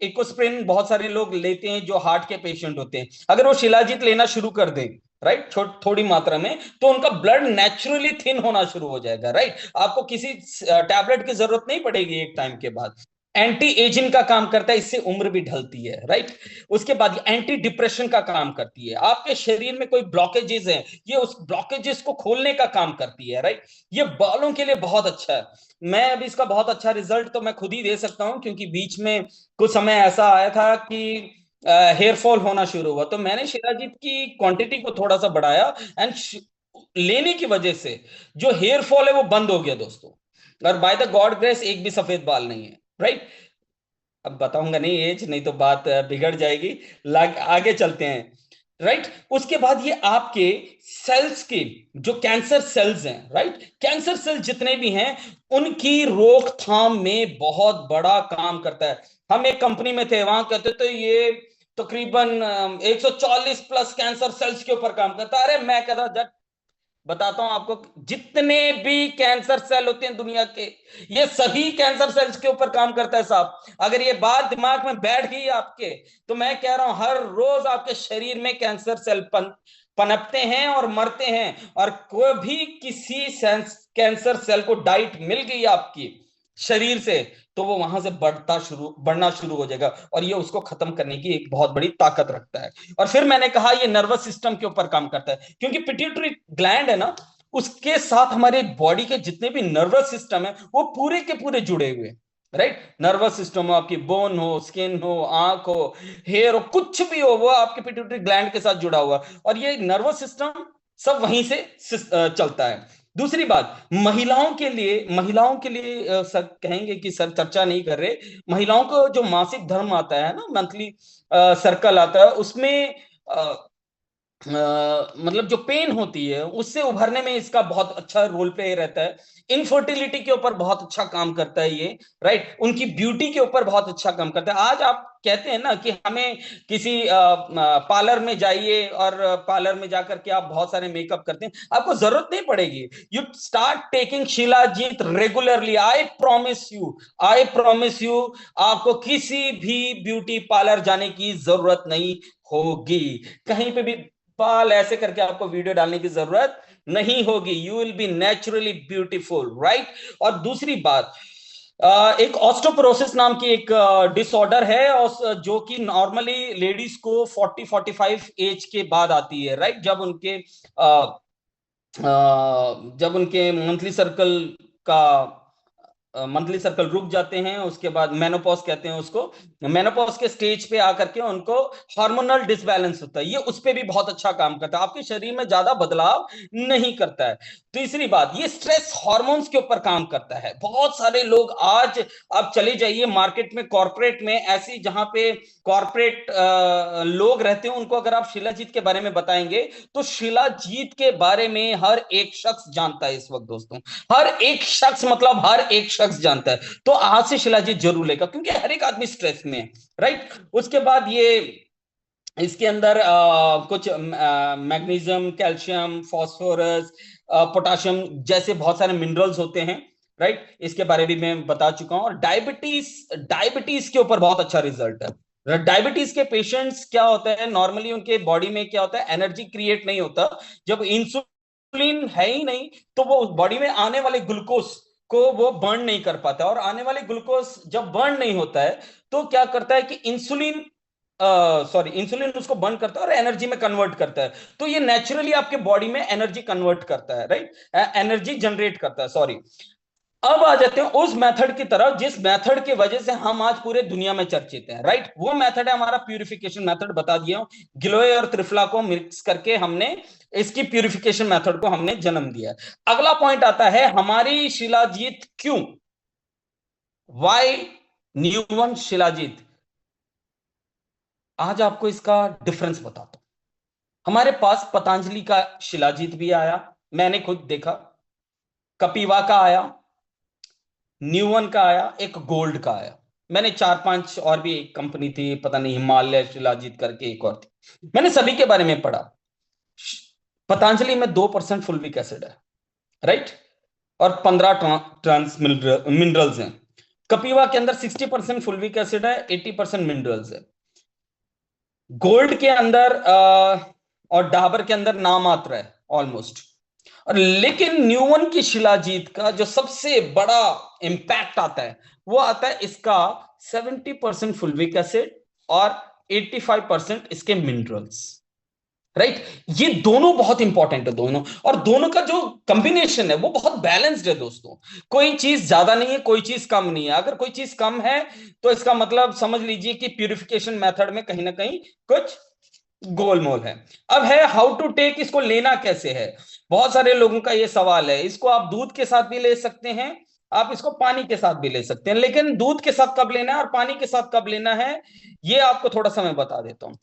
इकोस्प्रिन बहुत सारे लोग लेते हैं जो हार्ट के पेशेंट होते हैं। अगर वो शिलाजीत लेना शुरू कर दें, राइट, थोड़ी मात्रा में, तो उनका ब्लड नेचुरली थिन होना शुरू हो जाएगा, राइट। आपको किसी टैबलेट की जरूरत नहीं पड़ेगी एक टाइम के बाद। एंटी एजिंग का काम करता है, इससे उम्र भी ढलती है, राइट। उसके बाद ये एंटी डिप्रेशन का काम करती है। आपके शरीर में कोई ब्लॉकेजेस हैं, ये उस ब्लॉकेजेस को खोलने का काम करती है, राइट। ये बालों के लिए बहुत अच्छा है। मैं अभी इसका बहुत अच्छा रिजल्ट तो मैं खुद ही दे सकता हूं, क्योंकि बीच में कुछ समय ऐसा आया था कि हेयर फॉल होना शुरू हुआ, तो मैंने शिलाजीत की क्वांटिटी को थोड़ा सा बढ़ाया, एंड लेने की वजह से जो हेयर फॉल है वो बंद हो गया दोस्तों। और बाय द गॉड ग्रेस एक भी सफेद बाल नहीं है, राइट। अब बताऊंगा नहीं एज, नहीं तो बात बिगड़ जाएगी। आगे चलते हैं, राइट। उसके बाद ये आपके सेल्स के जो कैंसर सेल्स हैं, राइट, कैंसर सेल जितने भी हैं उनकी रोकथाम में बहुत बड़ा काम करता है। हम एक कंपनी में थे, वहां कहते थे ये तकरीबन 140 प्लस कैंसर सेल्स के ऊपर काम करता है। अरे मैं कहता, बताता हूं आपको, जितने भी कैंसर सेल होते हैं दुनिया के, ये सभी कैंसर सेल्स के ऊपर काम करता है साहब। अगर ये बात दिमाग में बैठ गई आपके, तो मैं कह रहा हूं हर रोज आपके शरीर में कैंसर सेल पनपते हैं और मरते हैं। और कोई भी किसी कैंसर सेल को डाइट मिल गई आपकी शरीर से, तो वो वहां से बढ़ना शुरू हो जाएगा, और ये उसको खत्म करने की एक बहुत बड़ी ताकत रखता है। और फिर मैंने कहा ये नर्वस सिस्टम के ऊपर काम करता है, क्योंकि पिट्यूटरी ग्लैंड है ना, उसके साथ हमारे बॉडी के जितने भी नर्वस सिस्टम है वो पूरे के पूरे जुड़े हुए, राइट। नर्वस सिस्टम हो, आपकी बोन हो, स्किन हो, आंख हो, हेयर हो, कुछ भी हो, वो आपके पिट्यूटरी ग्लैंड के साथ जुड़ा हुआ। और ये नर्वस सिस्टम सब वहीं से चलता है। दूसरी बात, महिलाओं के लिए सर कहेंगे कि सर चर्चा नहीं कर रहे। महिलाओं को जो मासिक धर्म आता है ना, मंथली सर्कल आता है, उसमें मतलब जो पेन होती है उससे उभरने में इसका बहुत अच्छा रोल प्ले रहता है। इनफर्टिलिटी के ऊपर बहुत अच्छा काम करता है ये, राइट। उनकी ब्यूटी के ऊपर बहुत अच्छा काम करता है। आज आप कहते हैं ना कि हमें किसी पार्लर में जाइए, और पार्लर में जाकर के आप बहुत सारे मेकअप करते हैं, आपको जरूरत नहीं पड़ेगी। You start taking shilajit regularly, I promise you, आपको किसी भी ब्यूटी पार्लर जाने की जरूरत नहीं होगी। कहीं पे भी बाल ऐसे करके आपको वीडियो डालने की जरूरत नहीं होगी। You will be naturally beautiful, right. और दूसरी बात, एक ऑस्टोपोरोसिस नाम की एक डिसऑर्डर है, और जो कि नॉर्मली लेडीज को 40-45 एज के बाद आती है, राइट। जब उनके का मंथली सर्कल रुक जाते हैं, उसके बाद मेनोपॉज कहते हैं उसको, मेनोपॉज के स्टेज पे आकर के उनको हार्मोनल डिसबैलेंस होता है, ये उस पे भी बहुत अच्छा काम करता है, आपके शरीर में ज्यादा बदलाव नहीं करता है। तीसरी बात, ये स्ट्रेस हार्मोन्स के ऊपर काम करता है। बहुत सारे लोग आज, आप चले जाइए मार्केट में, कॉर्पोरेट में, ऐसी जहां पे कॉर्पोरेट लोग रहते हैं, उनको अगर आप शिलाजीत के बारे में बताएंगे, तो शिलाजीत के बारे में हर एक शख्स जानता है इस वक्त दोस्तों। हर एक शख्स, मतलब हर एक शख्स जानता है। तो आज से शिलाजीत जरूर लेगा, क्योंकि हर एक आदमी स्ट्रेस में है, राइट। उसके बाद ये इसके अंदर कुछ मैग्नीशियम, कैल्शियम, फास्फोरस, पोटाशियम जैसे बहुत सारे मिनरल्स होते हैं, राइट। इसके बारे में मैं बता चुका हूं। और डायबिटीज डायबिटीज के ऊपर बहुत अच्छा रिजल्ट है। डायबिटीज के पेशेंट्स क्या होता है, नॉर्मली उनके बॉडी में क्या होता है, एनर्जी क्रिएट नहीं होता। जब इंसुलिन है ही नहीं, तो वो बॉडी में आने वाले ग्लूकोज को वो बर्न नहीं कर पाता, और आने वाले ग्लूकोज जब बर्न नहीं होता है, तो क्या करता है कि इंसुलिन उसको बर्न करता है और एनर्जी में कन्वर्ट करता है। तो ये नेचुरली आपके बॉडी में एनर्जी कन्वर्ट करता है, राइट, एनर्जी जनरेट करता है, सॉरी। अब आ जाते हैं उस मेथड की तरफ जिस मेथड की वजह से हम आज पूरे दुनिया में चर्चित हैं, राइट। वो मेथड है हमारा प्यूरिफिकेशन मेथड, बता दिया हूं। गिलोय और त्रिफला को मिक्स करके हमने इसकी प्यूरिफिकेशन मेथड को हमने जन्म दिया है। अगला पॉइंट आता है हमारी शिलाजीत क्यों, वाई न्यूवन शिलाजीत। आज आपको इसका डिफरेंस बताता हूं। हमारे पास पतंजलि का शिलाजीत भी आया, मैंने खुद देखा, कपिवा का आया, न्यूवन का आया, एक गोल्ड का आया। मैंने 4-5 और भी एक कंपनी थी, पता नहीं, हिमालय शिलाजीत करके एक और थी, मैंने सभी के बारे में पढ़ा। पतंजलि में 2% फुल्विक एसिड है, राइट, और 15 ट्रांस मिनरल्स हैं। कपिवा के अंदर 60% फुल्विक एसिड है, 80% मिनरल्स है। गोल्ड के अंदर और डाबर के अंदर नामात्र है ऑलमोस्ट। और लेकिन न्यूवन की शिलाजीत का जो सबसे बड़ा इंपैक्ट आता है, वो आता है इसका 70% फुल्विक एसिड और 85% इसके मिनरल्स, राइट। ये दोनों बहुत इंपॉर्टेंट है दोनों, और दोनों का जो कॉम्बिनेशन है वो बहुत बैलेंस्ड है दोस्तों। कोई चीज ज्यादा नहीं है, कोई चीज कम नहीं है। अगर कोई चीज कम है तो इसका मतलब समझ लीजिए कि प्यूरिफिकेशन मेथड में कहीं ना कहीं कुछ गोलमोल है। अब है हाउ टू टेक, इसको लेना कैसे है। बहुत सारे लोगों का ये सवाल है। इसको आप दूध के साथ भी ले सकते हैं, आप इसको पानी के साथ भी ले सकते हैं, लेकिन दूध के साथ कब लेना है और पानी के साथ कब लेना है, ये आपको थोड़ा सा मैं बता देता हूं।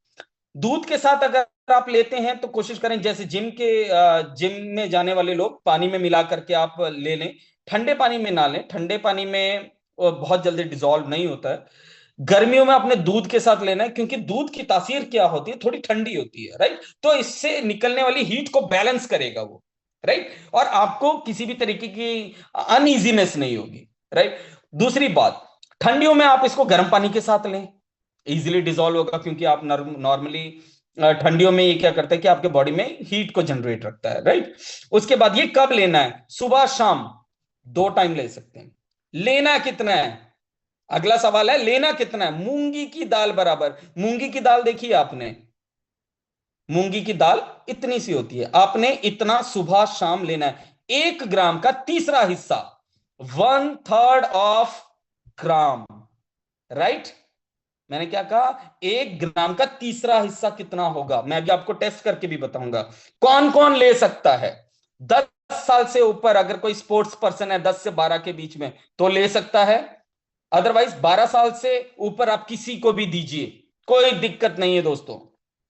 दूध के साथ अगर आप लेते हैं तो कोशिश करें, जैसे जिम में जाने वाले लोग, पानी में मिला करके आप ले लें। ठंडे पानी में ना लें, ठंडे पानी में वो बहुत जल्दी डिसॉल्व नहीं होता है। गर्मियों में अपने दूध के साथ लेना है, क्योंकि दूध की तासीर क्या होती है, थोड़ी ठंडी होती है, राइट। तो इससे निकलने वाली हीट को बैलेंस करेगा वो, राइट, और आपको किसी भी तरीके की अनईजीनेस नहीं होगी, राइट। दूसरी बात, ठंडियों में आप इसको गर्म पानी के साथ लें, इजीली डिसॉल्व होगा, क्योंकि आप नॉर्मली ठंडियों में ये क्या करता है कि आपके बॉडी में हीट को जनरेट रखता है, राइट। उसके बाद ये कब लेना है, सुबह शाम, दो टाइम ले सकते हैं। लेना कितना है, अगला सवाल है, लेना कितना है। मूंगी की दाल बराबर, मूंगी की दाल देखी है आपने, मूंगी की दाल इतनी सी होती है, आपने इतना सुबह शाम लेना है। 1 ग्राम का तीसरा हिस्सा, 1/3 ग्राम, राइट। मैंने क्या कहा, 1 ग्राम का तीसरा हिस्सा कितना होगा, मैं अभी आपको टेस्ट करके भी बताऊंगा। कौन कौन ले सकता है, 10 साल से ऊपर अगर कोई स्पोर्ट्स पर्सन है, 10 से 12 के बीच में, तो ले सकता है। अदरवाइज 12 साल से ऊपर आप किसी को भी दीजिए, कोई दिक्कत नहीं है दोस्तों,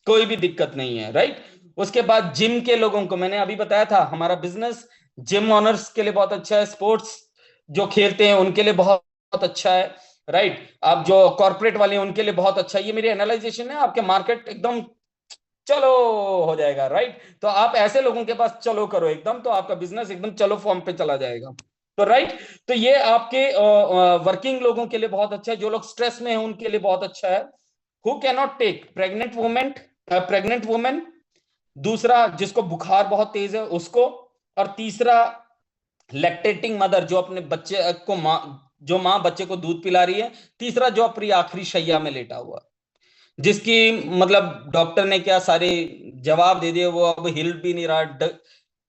कोई भी दिक्कत नहीं है, राइट। उसके बाद जिम के लोगों को, मैंने अभी बताया था हमारा बिजनेस जिम ऑनर्स के लिए बहुत अच्छा है, स्पोर्ट्स जो खेलते हैं उनके लिए बहुत बहुत अच्छा है, राइट। आप जो कॉर्पोरेट वाले हैं उनके लिए बहुत अच्छा है। ये मेरी एनालाइजेशन है, आपके मार्केट एकदम चलो हो जाएगा, राइट। तो आप ऐसे लोगों के पास चलो करो एकदम, तो आपका बिजनेस एकदम चलो फॉर्म पे चला जाएगा। तो राइट, तो ये आपके वर्किंग लोगों के लिए बहुत अच्छा है, जो लोग स्ट्रेस में हैं उनके लिए बहुत अच्छा है। Who can not take, pregnant women, दूसरा जिसको बुखार बहुत तेज है उसको, और तीसरा लैक्टेटिंग मदर, जो अपने बच्चे को जो माँ बच्चे को दूध पिला रही है। तीसरा जो अपनी आखिरी शैया में लेटा हुआ, जिसकी मतलब डॉक्टर ने क्या सारे जवाब दे दिए, वो अब हिल भी नहीं रहा,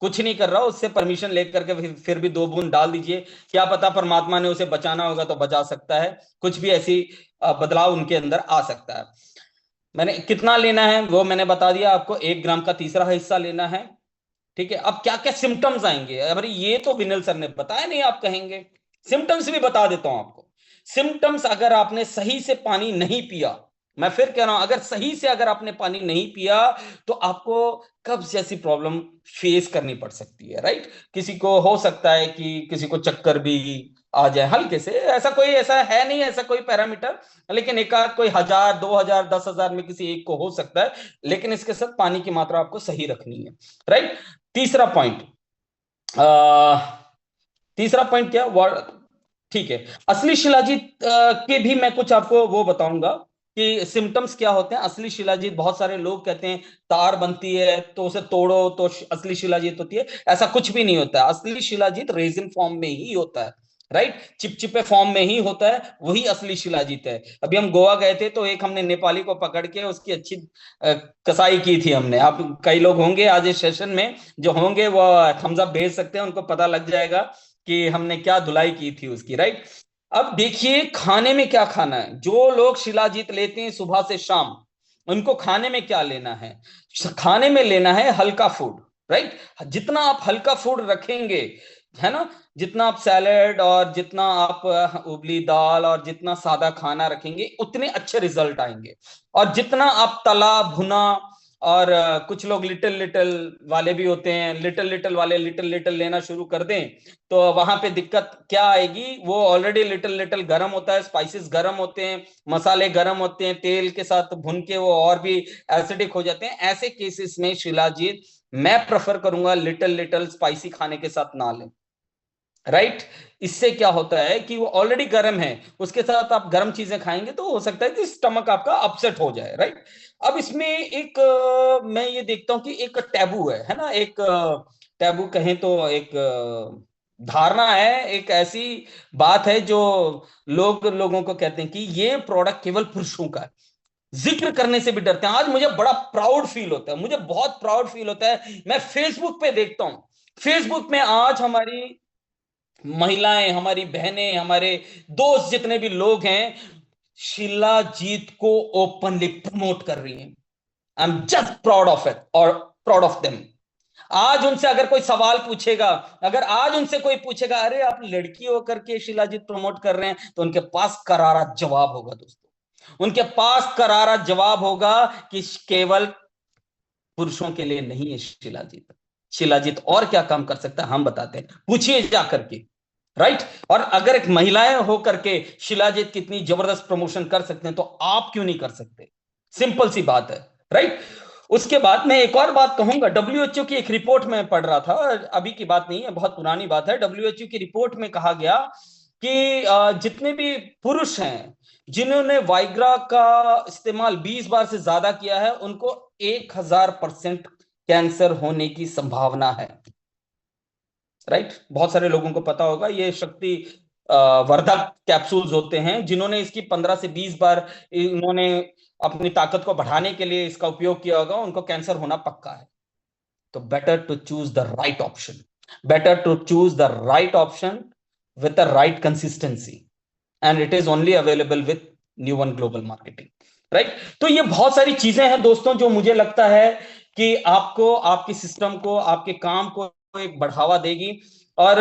कुछ नहीं कर रहा, उससे परमिशन लेकर के फिर भी 2 बूंद डाल दीजिए। क्या पता परमात्मा ने उसे बचाना होगा तो बचा सकता है, कुछ भी ऐसी बदलाव उनके अंदर आ सकता है। मैंने कितना लेना है वो मैंने बता दिया आपको, 1 ग्राम का तीसरा हिस्सा लेना है, ठीक है। अब क्या क्या सिम्टम्स आएंगे, अरे ये तो विनल सर ने बताया नहीं, आप कहेंगे, सिम्टम्स भी बता देता हूं आपको। सिम्टम्स, अगर आपने सही से पानी नहीं पिया, मैं फिर कह रहा हूं, अगर सही से अगर आपने पानी नहीं पिया तो आपको कब्ज जैसी प्रॉब्लम फेस करनी पड़ सकती है, राइट। किसी को हो सकता है कि किसी को चक्कर भी आ जाए हल्के से, ऐसा है नहीं, ऐसा कोई पैरामीटर, लेकिन एक आध कोई 1000 2000 10,000 में किसी एक को हो सकता है। लेकिन इसके साथ पानी की मात्रा आपको सही रखनी है, राइट। तीसरा पॉइंट, तीसरा पॉइंट क्या, ठीक है, असली शिलाजीत के भी मैं कुछ आपको वो बताऊंगा कि सिम्टम्स क्या होते हैं। असली शिलाजीत, बहुत सारे लोग कहते हैं तार बनती है तो उसे तोड़ो तो असली शिलाजीत होती है, ऐसा कुछ भी नहीं होता है। असली शिलाजीत रेजिन फॉर्म में ही होता है, राइट, चिपचिपे फॉर्म में ही होता है, वही असली शिलाजीत है। अभी हम गोवा गए थे तो एक हमने नेपाली को पकड़ के उसकी अच्छी कसाई की थी हमने। आप कई लोग होंगे आज इस सेशन में जो होंगे वो थम्स अप भेज सकते हैं, उनको पता लग जाएगा कि हमने क्या धुलाई की थी उसकी, राइट। अब देखिए खाने में क्या खाना है, जो लोग शिलाजीत लेते हैं सुबह से शाम, उनको खाने में क्या लेना है, खाने में लेना है हल्का फूड, राइट। जितना आप हल्का फूड रखेंगे, है ना, जितना आप सैलेड और जितना आप उबली दाल और जितना सादा खाना रखेंगे उतने अच्छे रिजल्ट आएंगे। और जितना आप तला भुना, और कुछ लोग लिटिल लिटिल वाले भी होते हैं, लिटिल लिटिल वाले लिटिल लिटिल लेना शुरू कर दें तो वहां पे दिक्कत क्या आएगी, वो ऑलरेडी लिटिल लिटिल गर्म होता है, स्पाइसेस गर्म होते हैं, मसाले गर्म होते हैं, तेल के साथ भुन के वो और भी एसिडिक हो जाते हैं। ऐसे केसेस में शिलाजीत मैं प्रेफर करूंगा लिटिल लिटिल स्पाइसी खाने के साथ ना लें, राइट। इससे क्या होता है कि वो ऑलरेडी गर्म है, उसके साथ आप गर्म चीजें खाएंगे तो हो सकता है कि स्टमक आपका अपसेट हो जाए, राइट। अब इसमें एक मैं ये देखता हूं कि एक टैबू है ना, एक टैबू कहें तो एक धारणा है, एक ऐसी बात है जो लोगों को कहते हैं कि ये प्रोडक्ट केवल पुरुषों का है, जिक्र करने से भी डरते हैं। आज मुझे बड़ा प्राउड फील होता है, मुझे बहुत प्राउड फील होता है। मैं फेसबुक पे देखता हूं, फेसबुक में आज हमारी महिलाएं, हमारी बहनें, हमारे दोस्त जितने भी लोग हैं, शीला जीत को ओपनली प्रमोट कर रही हैं। I am just proud of it और प्राउड ऑफ देम। आज उनसे अगर कोई सवाल पूछेगा, अगर आज उनसे कोई पूछेगा अरे आप लड़की होकर के शिलाजीत प्रमोट कर रहे हैं, तो उनके पास करारा जवाब होगा दोस्तों, उनके पास करारा जवाब होगा कि केवल पुरुषों के लिए नहीं है शिलाजीत। शिलाजीत और क्या काम कर सकता है हम बताते हैं, पूछिए जा करके। राइट। और अगर एक महिलाएं होकर के शिलाजीत कितनी जबरदस्त प्रमोशन कर सकते हैं, तो आप क्यों नहीं कर सकते? सिंपल सी बात है। राइट। उसके बाद मैं एक और बात कहूंगा, डब्ल्यूएचओ की एक रिपोर्ट में पढ़ रहा था, अभी की बात नहीं है, बहुत पुरानी बात है। डब्ल्यूएचओ की रिपोर्ट में कहा गया कि जितने भी पुरुष हैं जिन्होंने वाइग्रा का इस्तेमाल 20 बार से ज्यादा किया है, उनको 1000% कैंसर होने की संभावना है। राइट। बहुत सारे लोगों को पता होगा, ये शक्ति वर्धक कैप्सूल्स होते हैं, जिन्होंने इसकी 15 से 20 बार इन्होंने अपनी ताकत को बढ़ाने के लिए इसका उपयोग किया होगा, उनको कैंसर होना पक्का है। तो better to choose the right option, better to choose the right option with the right consistency, and it is only available with new one global marketing. Right. तो ये बहुत सारी चीजें हैं दोस्तों, जो मुझे लगता है कि आपको, आपके सिस्टम को, आपके काम को एक बढ़ावा देगी। और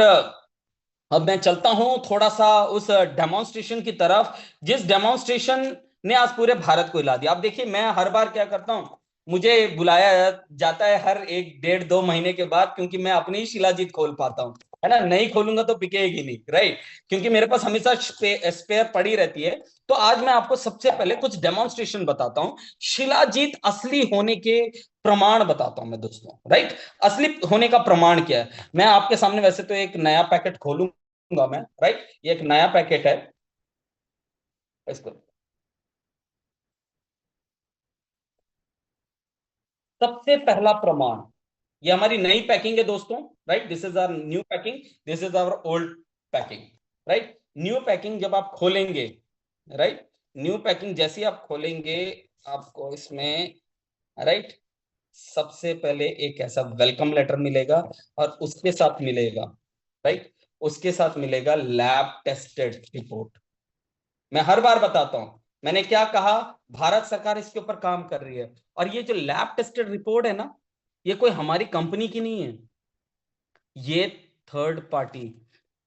अब मैं चलता हूं थोड़ा सा उस डेमोन्स्ट्रेशन की तरफ, जिस डेमोन्स्ट्रेशन ने आज पूरे भारत को हिला दिया। आप देखिए, मैं हर बार क्या करता हूं, मुझे बुलाया जाता है हर 1 डेढ़ 2 महीने के बाद, क्योंकि मैं अपनी ही शिलाजीत खोल पाता हूं, है ना। नहीं खोलूंगा तो बिकेगी नहीं। राइट। क्योंकि मेरे पास हमेशा स्पेयर पड़ी रहती है। तो आज मैं आपको सबसे पहले कुछ डेमोन्स्ट्रेशन बताता हूं, शिलाजीत असली होने के प्रमाण बताता हूं मैं दोस्तों। राइट। असली होने का प्रमाण क्या है, मैं आपके सामने वैसे तो एक नया पैकेट खोलूंगा मैं। राइट। ये एक नया पैकेट है, इसको सबसे पहला प्रमाण, ये हमारी नई पैकिंग है दोस्तों। Right. This is our new packing, this is our old packing. Right. New packing जब आप खोलेंगे, राइट, न्यू पैकिंग जैसे ही आप खोलेंगे, आपको इसमें, राइट, सबसे पहले एक ऐसा वेलकम लेटर मिलेगा, और उसके साथ मिलेगा, राइट, उसके साथ मिलेगा लैब टेस्टेड रिपोर्ट। मैं हर बार बताता हूं, मैंने क्या कहा, भारत सरकार इसके ऊपर काम कर रही है। और ये जो लैब टेस्टेड रिपोर्ट है ना, ये कोई हमारी कंपनी की नहीं है, ये थर्ड पार्टी।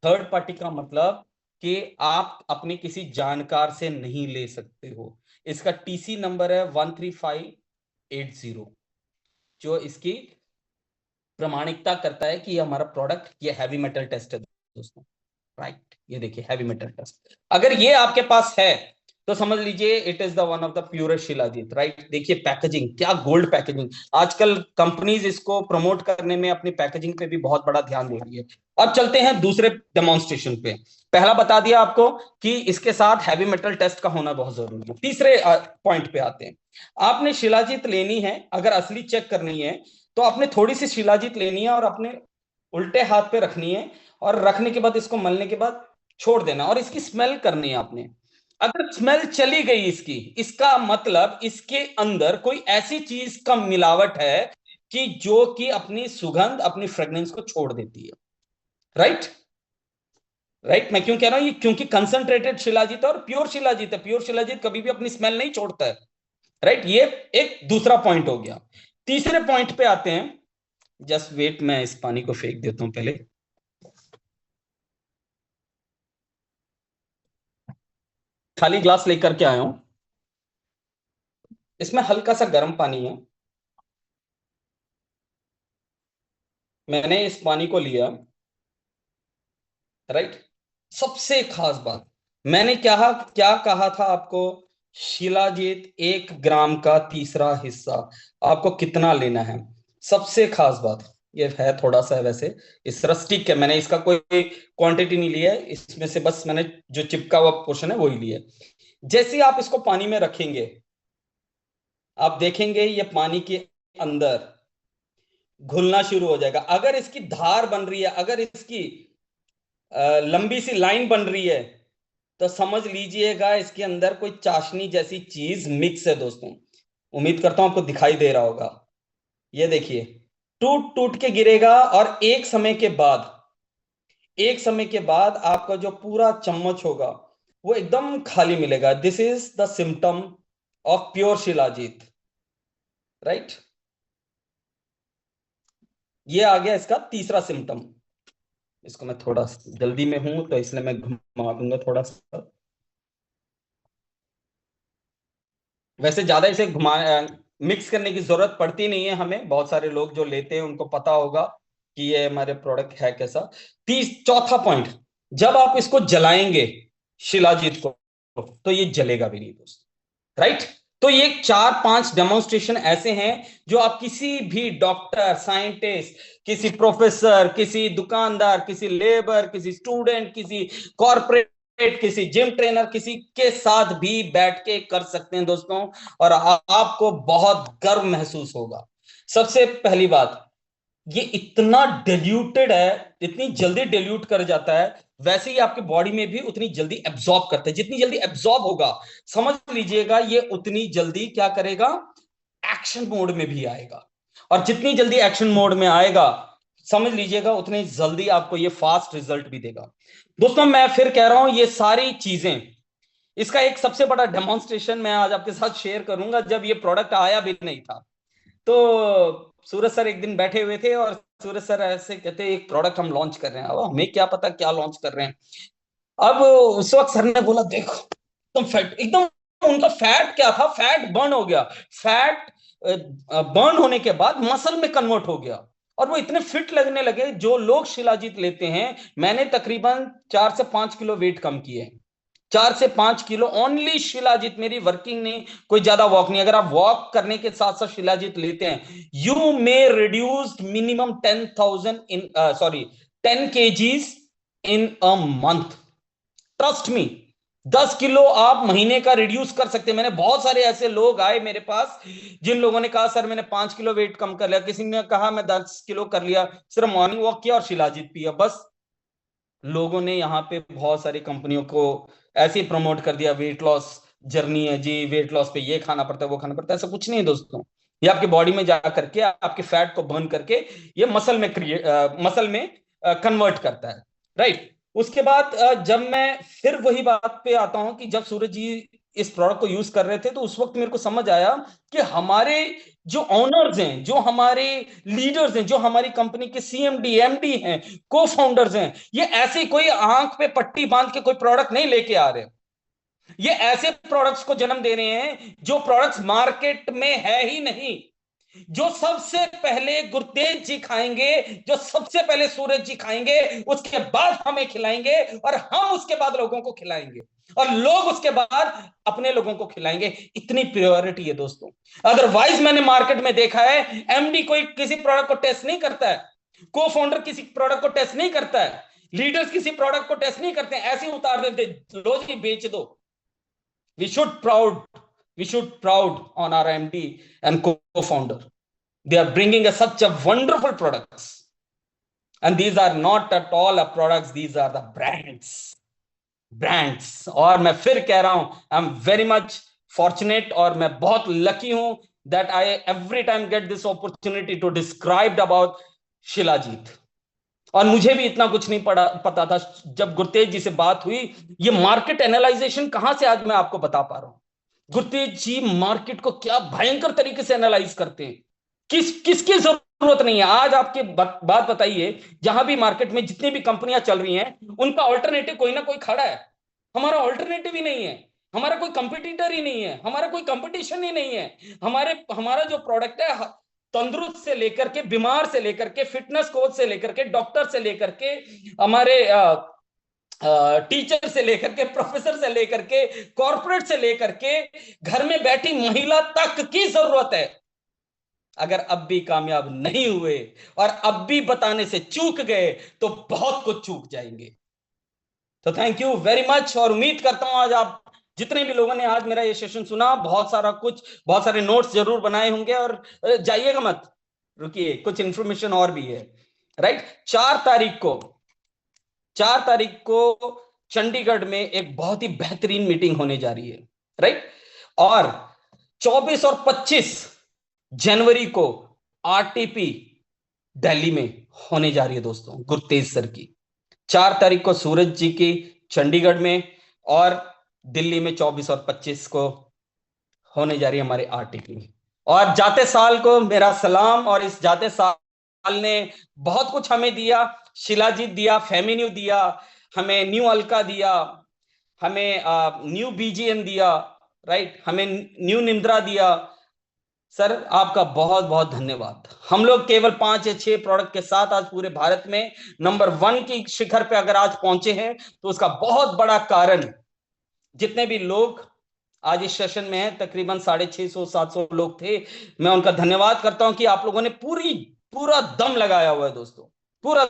थर्ड पार्टी का मतलब कि आप अपने किसी जानकार से नहीं ले सकते हो। इसका टीसी नंबर है 13580, जो इसकी प्रमाणिकता करता है कि ये हमारा प्रोडक्ट, ये हैवी मेटल टेस्ट है दोस्तों। राइट। ये देखिए हैवी मेटल टेस्ट, अगर ये आपके पास है तो समझ लीजिए it is the one of the purest shilajit. Right. देखिए पैकेजिंग, क्या गोल्ड पैकेजिंग। आजकल कंपनीज इसको प्रमोट करने में अपनी पैकेजिंग पे भी बहुत बड़ा ध्यान दे रही है। अब चलते हैं दूसरे डेमोन्स्ट्रेशन पे। पहला बता दिया आपको कि इसके साथ हैवी मेटल टेस्ट का होना बहुत जरूरी है। तीसरे पॉइंट पे आते हैं। आपने शिलाजीत लेनी है, अगर असली चेक करनी है, तो आपने थोड़ी सी शिलाजीत लेनी है और अपने उल्टे हाथ पे रखनी है, और रखने के बाद इसको मलने के बाद छोड़ देना, और इसकी स्मेल करनी है आपने। अगर स्मेल चली गई इसकी, इसका मतलब इसके अंदर कोई ऐसी चीज का मिलावट है कि जो कि अपनी सुगंध, अपनी फ्रेग्रेंस को छोड़ देती है। राइट। राइट। मैं क्यों कह रहा हूं ये, क्योंकि कंसंट्रेटेड शिलाजीत है और प्योर शिलाजीत है। प्योर शिलाजीत कभी भी अपनी स्मेल नहीं छोड़ता है। राइट। ये एक दूसरा पॉइंट हो गया। तीसरे पॉइंट पे आते हैं। जस्ट वेट, मैं इस पानी को फेंक देता हूं पहले। खाली ग्लास लेकर के आया हूं, इसमें हल्का सा गर्म पानी है। मैंने इस पानी को लिया। राइट। सबसे खास बात, मैंने क्या क्या कहा था आपको, शिलाजीत 1 ग्राम का तीसरा हिस्सा, आपको कितना लेना है। सबसे खास बात ये है, थोड़ा सा है वैसे, इस रस्टिक है, मैंने इसका कोई क्वांटिटी नहीं लिया है, इसमें से बस मैंने जो चिपका हुआ पोर्शन है वही लिया है। जैसे ही आप इसको पानी में रखेंगे, आप देखेंगे ये पानी के अंदर घुलना शुरू हो जाएगा। अगर इसकी धार बन रही है, अगर इसकी लंबी सी लाइन बन रही है, तो समझ लीजिएगा इसके अंदर कोई चाशनी जैसी चीज मिक्स है दोस्तों। उम्मीद करता हूं आपको दिखाई दे रहा होगा। ये देखिए, टूट टूट के गिरेगा, और एक समय के बाद आपका जो पूरा चम्मच होगा वो एकदम खाली मिलेगा। This is the symptom of pure shilajit, right. ये आ गया इसका तीसरा सिम्टम। इसको मैं थोड़ा जल्दी में हूं तो इसलिए मैं घुमा दूंगा थोड़ा सा। वैसे ज्यादा इसे घुमा मिक्स करने की जरूरत पड़ती नहीं है हमें, बहुत सारे लोग जो लेते हैं उनको पता होगा कि ये हमारे प्रोडक्ट है कैसा। चौथा पॉइंट, जब आप इसको जलाएंगे शिलाजीत को, तो ये जलेगा भी नहीं दोस्त, राइट। तो ये 4-5 डेमोन्स्ट्रेशन ऐसे हैं जो आप किसी भी डॉक्टर, साइंटिस्ट, किसी प्रोफेसर, किसी दुकानदार, किसी लेबर, किसी स्टूडेंट, किसी कॉर्पोरेट, किसी जिम ट्रेनर, किसी के साथ भी बैठ के कर सकते हैं दोस्तों, और आपको बहुत गर्व महसूस होगा। सबसे पहली बात, ये इतना डिल्यूटेड है, इतनी जल्दी डिल्यूट कर जाता है, वैसे ही आपके बॉडी में भी उतनी जल्दी एब्जॉर्ब करता है। जितनी जल्दी एब्जॉर्ब होगा, समझ लीजिएगा ये उतनी जल्दी क्या करेगा, एक्शन मोड में भी आएगा। और जितनी जल्दी एक्शन मोड में आएगा, समझ लीजिएगा उतनी जल्दी आपको ये फास्ट रिजल्ट भी देगा। दोस्तों मैं फिर कह रहा हूं, ये सारी चीजें, इसका एक सबसे बड़ा डेमोन्स्ट्रेशन मैं आज आपके साथ शेयर करूंगा। जब ये प्रोडक्ट आया भी नहीं था, तो सूरज सर एक दिन बैठे हुए थे, और सूरज सर ऐसे कहते एक प्रोडक्ट हम लॉन्च कर रहे हैं। अब हमें क्या पता क्या लॉन्च कर रहे हैं। अब उस वक्त सर ने बोला देखो, तुम फैट एकदम, उनका फैट क्या था, फैट बर्न हो गया। फैट बर्न होने के बाद मसल में कन्वर्ट हो गया, और वो इतने फिट लगने लगे। जो लोग शिलाजीत लेते हैं, मैंने तकरीबन 4 से 5 किलो वेट कम किए। 4 से 5 किलो ओनली शिलाजीत, मेरी वर्किंग नहीं, कोई ज्यादा वॉक नहीं। अगर आप वॉक करने के साथ साथ शिलाजीत लेते हैं, you may reduce minimum 10,000 in, sorry, 10 kgs in a month. Trust me, 10 kilo आप महीने का रिड्यूस कर सकते हैं। मैंने बहुत सारे ऐसे लोग आए मेरे पास, जिन लोगों ने कहा सर मैंने 5 किलो वेट कम कर लिया, किसी ने कहा मैं 10 किलो कर लिया, सिर्फ मॉर्निंग वॉक किया और शिलाजीत पिया बस। लोगों ने यहाँ पे बहुत सारी कंपनियों को ऐसे ही प्रमोट कर दिया, वेट लॉस जर्नी है जी, वेट लॉस पे ये खाना पड़ता है वो खाना पड़ता है। ऐसा कुछ नहीं है दोस्तों। ये आपके बॉडी में जा करके आपके फैट को बर्न करके ये मसल में कन्वर्ट करता है, राइट। उसके बाद जब मैं फिर वही बात पे आता हूं कि जब सूरज जी इस प्रोडक्ट को यूज कर रहे थे, तो उस वक्त मेरे को समझ आया कि हमारे जो ऑनर्स हैं, जो हमारे लीडर्स हैं, जो हमारी कंपनी के सीएमडी एमडी हैं, को फाउंडर्स हैं, ये ऐसे कोई आंख पे पट्टी बांध के कोई प्रोडक्ट नहीं लेके आ रहे। ये ऐसे प्रोडक्ट्स को जन्म दे रहे हैं जो प्रोडक्ट्स मार्केट में है ही नहीं। जो सबसे पहले गुरतेज जी खाएंगे, जो सबसे पहले सूरज जी खाएंगे, उसके बाद हमें खिलाएंगे, और हम उसके बाद लोगों को खिलाएंगे, और लोग उसके बाद अपने लोगों को खिलाएंगे। इतनी प्योरिटी है दोस्तों। अदरवाइज मैंने मार्केट में देखा है, एमडी कोई किसी प्रोडक्ट को टेस्ट नहीं करता है, को फाउंडर किसी प्रोडक्ट को टेस्ट नहीं करता है, लीडर्स किसी प्रोडक्ट को टेस्ट नहीं करते हैं, ऐसे ही उतार देते, लो जी बेच दो। We should proud we should proud on our MD and co-founder. They are bringing us such a wonderful products, and these are not at all a products, these are the brands. और मैं फिर कह रहा हूं, I am very much fortunate, और मैं बहुत lucky हूं that I every time get this opportunity to describe about shilajit. और मुझे भी इतना कुछ नहीं पता था। जब गुरतेज जी से बात हुई, ये मार्केट एनालाइजेशन कहां से आज मैं आपको बता पा रहा हूं। गुरतेज जी मार्केट को क्या भयंकर तरीके से एनालाइज करते हैं। किसकी जरूरत नहीं है। आज आपके बात बताइए, जहां भी मार्केट में जितनी भी कंपनियां चल रही हैं, उनका ऑल्टरनेटिव कोई ना कोई खड़ा है। हमारा ऑल्टरनेटिव ही नहीं है, हमारा कोई कंपटीटर ही नहीं है, हमारा कोई कंपटीशन ही नहीं है। हमारा जो प्रोडक्ट है, तंदुरुस्त से लेकर के, बीमार से लेकर के, फिटनेस कोच से लेकर के, डॉक्टर से लेकर के, हमारे टीचर से लेकर के, प्रोफेसर से लेकर के, कॉर्पोरेट से लेकर के, घर में बैठी महिला तक की जरूरत है। अगर अब भी कामयाब नहीं हुए और अब भी बताने से चूक गए, तो बहुत कुछ चूक जाएंगे। तो थैंक यू वेरी मच, और उम्मीद करता हूं आज आप जितने भी लोगों ने आज मेरा ये सेशन सुना, बहुत सारे नोट्स जरूर बनाए होंगे। और जाइएगा मत, रुकिए, कुछ इंफॉर्मेशन और भी है, राइट। 4 तारीख को 4 तारीख को चंडीगढ़ में एक बहुत ही बेहतरीन मीटिंग होने जा रही है, राइट। और 24 और 25 जनवरी को आरटीपी दिल्ली में होने जा रही है दोस्तों, गुरतेज सर की। 4 तारीख को सूरज जी की चंडीगढ़ में, और दिल्ली में 24 और 25 को होने जा रही है हमारे आरटीपी। और जाते साल को मेरा सलाम, और इस जाते साल ने बहुत कुछ हमें दिया। शिलाजीत दिया, फेमिन्यू दिया, हमें न्यू अलका दिया, हमें न्यू बीजीएम दिया, राइट, हमें न्यू निंद्रा दिया। सर आपका बहुत बहुत धन्यवाद। हम लोग केवल 5 या 6 प्रोडक्ट के साथ आज पूरे भारत में नंबर 1 की शिखर पे अगर आज पहुंचे हैं, तो उसका बहुत बड़ा कारण जितने भी लोग आज इस सेशन में हैं, तकरीबन 650-700 लोग थे, मैं उनका धन्यवाद करता हूं कि आप लोगों ने पूरा दम लगाया हुआ है दोस्तों, पूरा